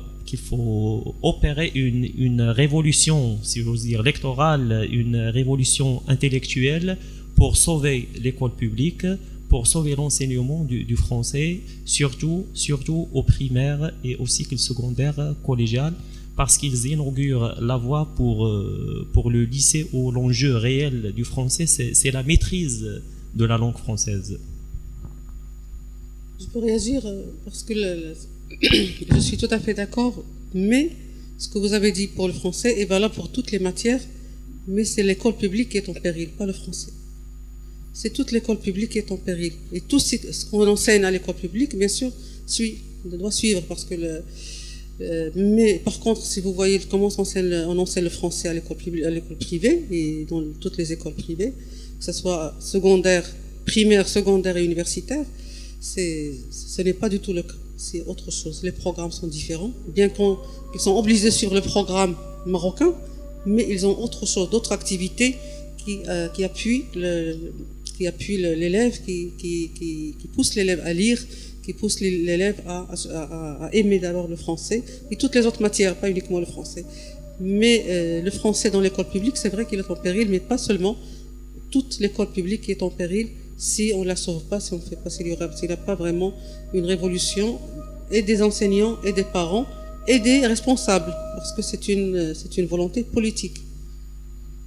S9: opérer une révolution, si j'ose dire, électorale, une révolution intellectuelle pour sauver l'école publique, pour sauver l'enseignement du français, surtout au primaire et au cycle secondaire collégial, parce qu'ils inaugurent la voie pour le lycée où l'enjeu réel du français, c'est la maîtrise de la langue française.
S11: Je peux réagir parce que je suis tout à fait d'accord, mais ce que vous avez dit pour le français est valable pour toutes les matières, mais c'est l'école publique qui est en péril, pas le français. C'est toute l'école publique qui est en péril. Et tout ce qu'on enseigne à l'école publique, bien sûr, doit suivre, parce que mais par contre, si vous voyez comment on enseigne le français à l'école privée et dans toutes les écoles privées, que ce soit primaire, secondaire et universitaire, ce n'est pas du tout le cas. C'est autre chose. Les programmes sont différents, bien qu'ils sont obligés sur le programme marocain, mais ils ont autre chose, d'autres activités qui appuient l'élève, qui poussent l'élève à lire, qui poussent l'élève à aimer d'abord le français et toutes les autres matières, pas uniquement le français. Mais le français dans l'école publique, c'est vrai qu'il est en péril, mais pas seulement. Toute l'école publique qui est en péril si on ne la sauve pas, si on ne fait pas, s'il n'y a pas vraiment une révolution et des enseignants et des parents et des responsables, parce que c'est une volonté politique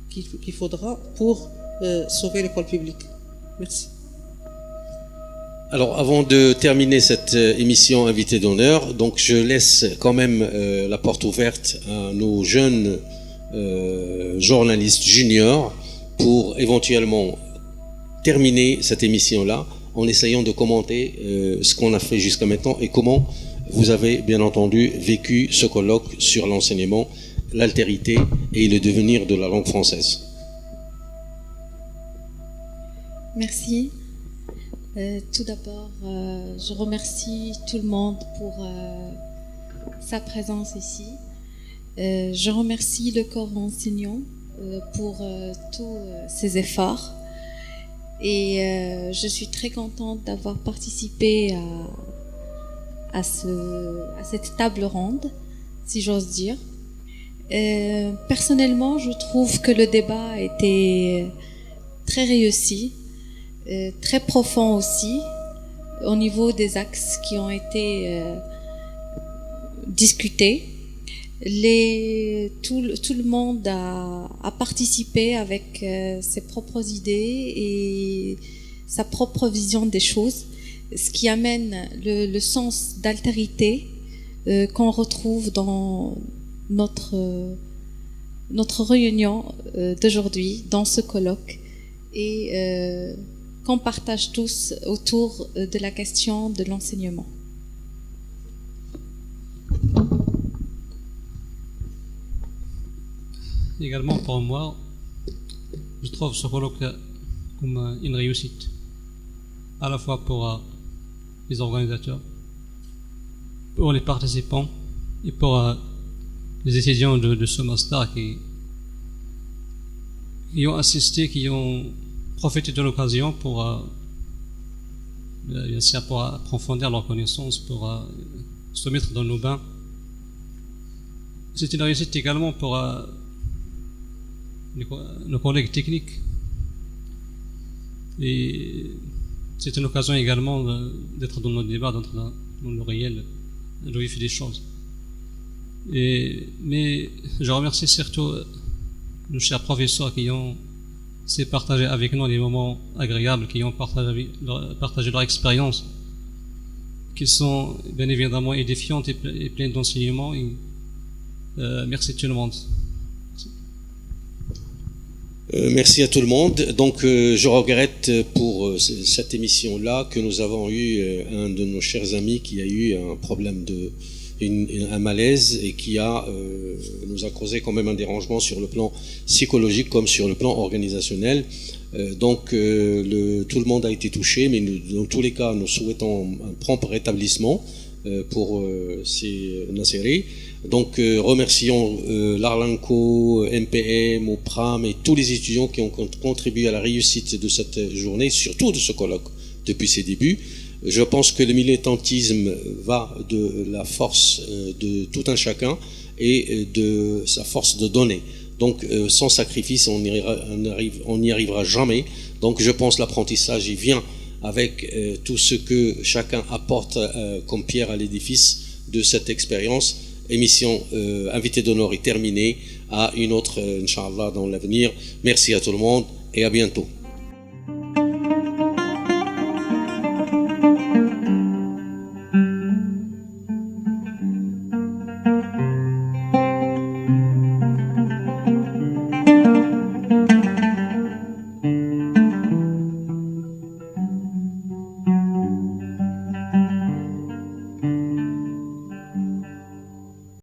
S11: qu'il faudra pour sauver l'école publique. Merci.
S1: Alors, avant de terminer cette émission Invité d'honneur, donc je laisse quand même la porte ouverte à nos jeunes journalistes juniors pour éventuellement terminer cette émission-là en essayant de commenter ce qu'on a fait jusqu'à maintenant et comment vous avez bien entendu vécu ce colloque sur l'enseignement, l'altérité et le devenir de la langue française.
S10: Merci. Tout d'abord, je remercie tout le monde pour sa présence ici. Je remercie le corps enseignant pour tous ses efforts. Et je suis très contente d'avoir participé à cette table ronde, si j'ose dire. Personnellement, je trouve que le débat a été très réussi, très profond aussi, au niveau des axes qui ont été discutés. Tout le monde a participé avec ses propres idées et sa propre vision des choses, ce qui amène le sens d'altérité qu'on retrouve dans notre réunion d'aujourd'hui, dans ce colloque, et qu'on partage tous autour de la question de l'enseignement.
S8: Également pour moi, je trouve ce colloque comme une réussite, à la fois pour les organisateurs, pour les participants et pour les étudiants de ce master qui ont assisté, qui ont profité de l'occasion pour approfondir leurs connaissances, pour se mettre dans nos bains. C'est une réussite également pour nos collègues techniques. Et c'est une occasion également d'être dans nos débats, d'être dans le réel, le vif des choses. Mais je remercie surtout nos chers professeurs qui ont partagé avec nous des moments agréables, qui ont partagé leur expérience, qui sont bien évidemment édifiantes et pleines d'enseignements. Merci tout le monde.
S1: Merci à tout le monde. Donc, je regrette pour cette émission-là que nous avons eu un de nos chers amis qui a eu un problème un malaise et qui nous a causé quand même un dérangement sur le plan psychologique comme sur le plan organisationnel. Donc, tout le monde a été touché, mais dans tous les cas, nous souhaitons un prompt rétablissement pour ces Nasseri. Donc, remercions l'Arlanco, MPM, OPRAM et tous les étudiants qui ont contribué à la réussite de cette journée, surtout de ce colloque depuis ses débuts. Je pense que le militantisme va de la force de tout un chacun et de sa force de donner. Donc, sans sacrifice, on n'y arrivera jamais. Donc, je pense que l'apprentissage, il vient avec tout ce que chacun apporte comme pierre à l'édifice de cette expérience. Émission invité d'honneur est terminée. À une autre, Inch'Allah, dans l'avenir. Merci à tout le monde et à bientôt.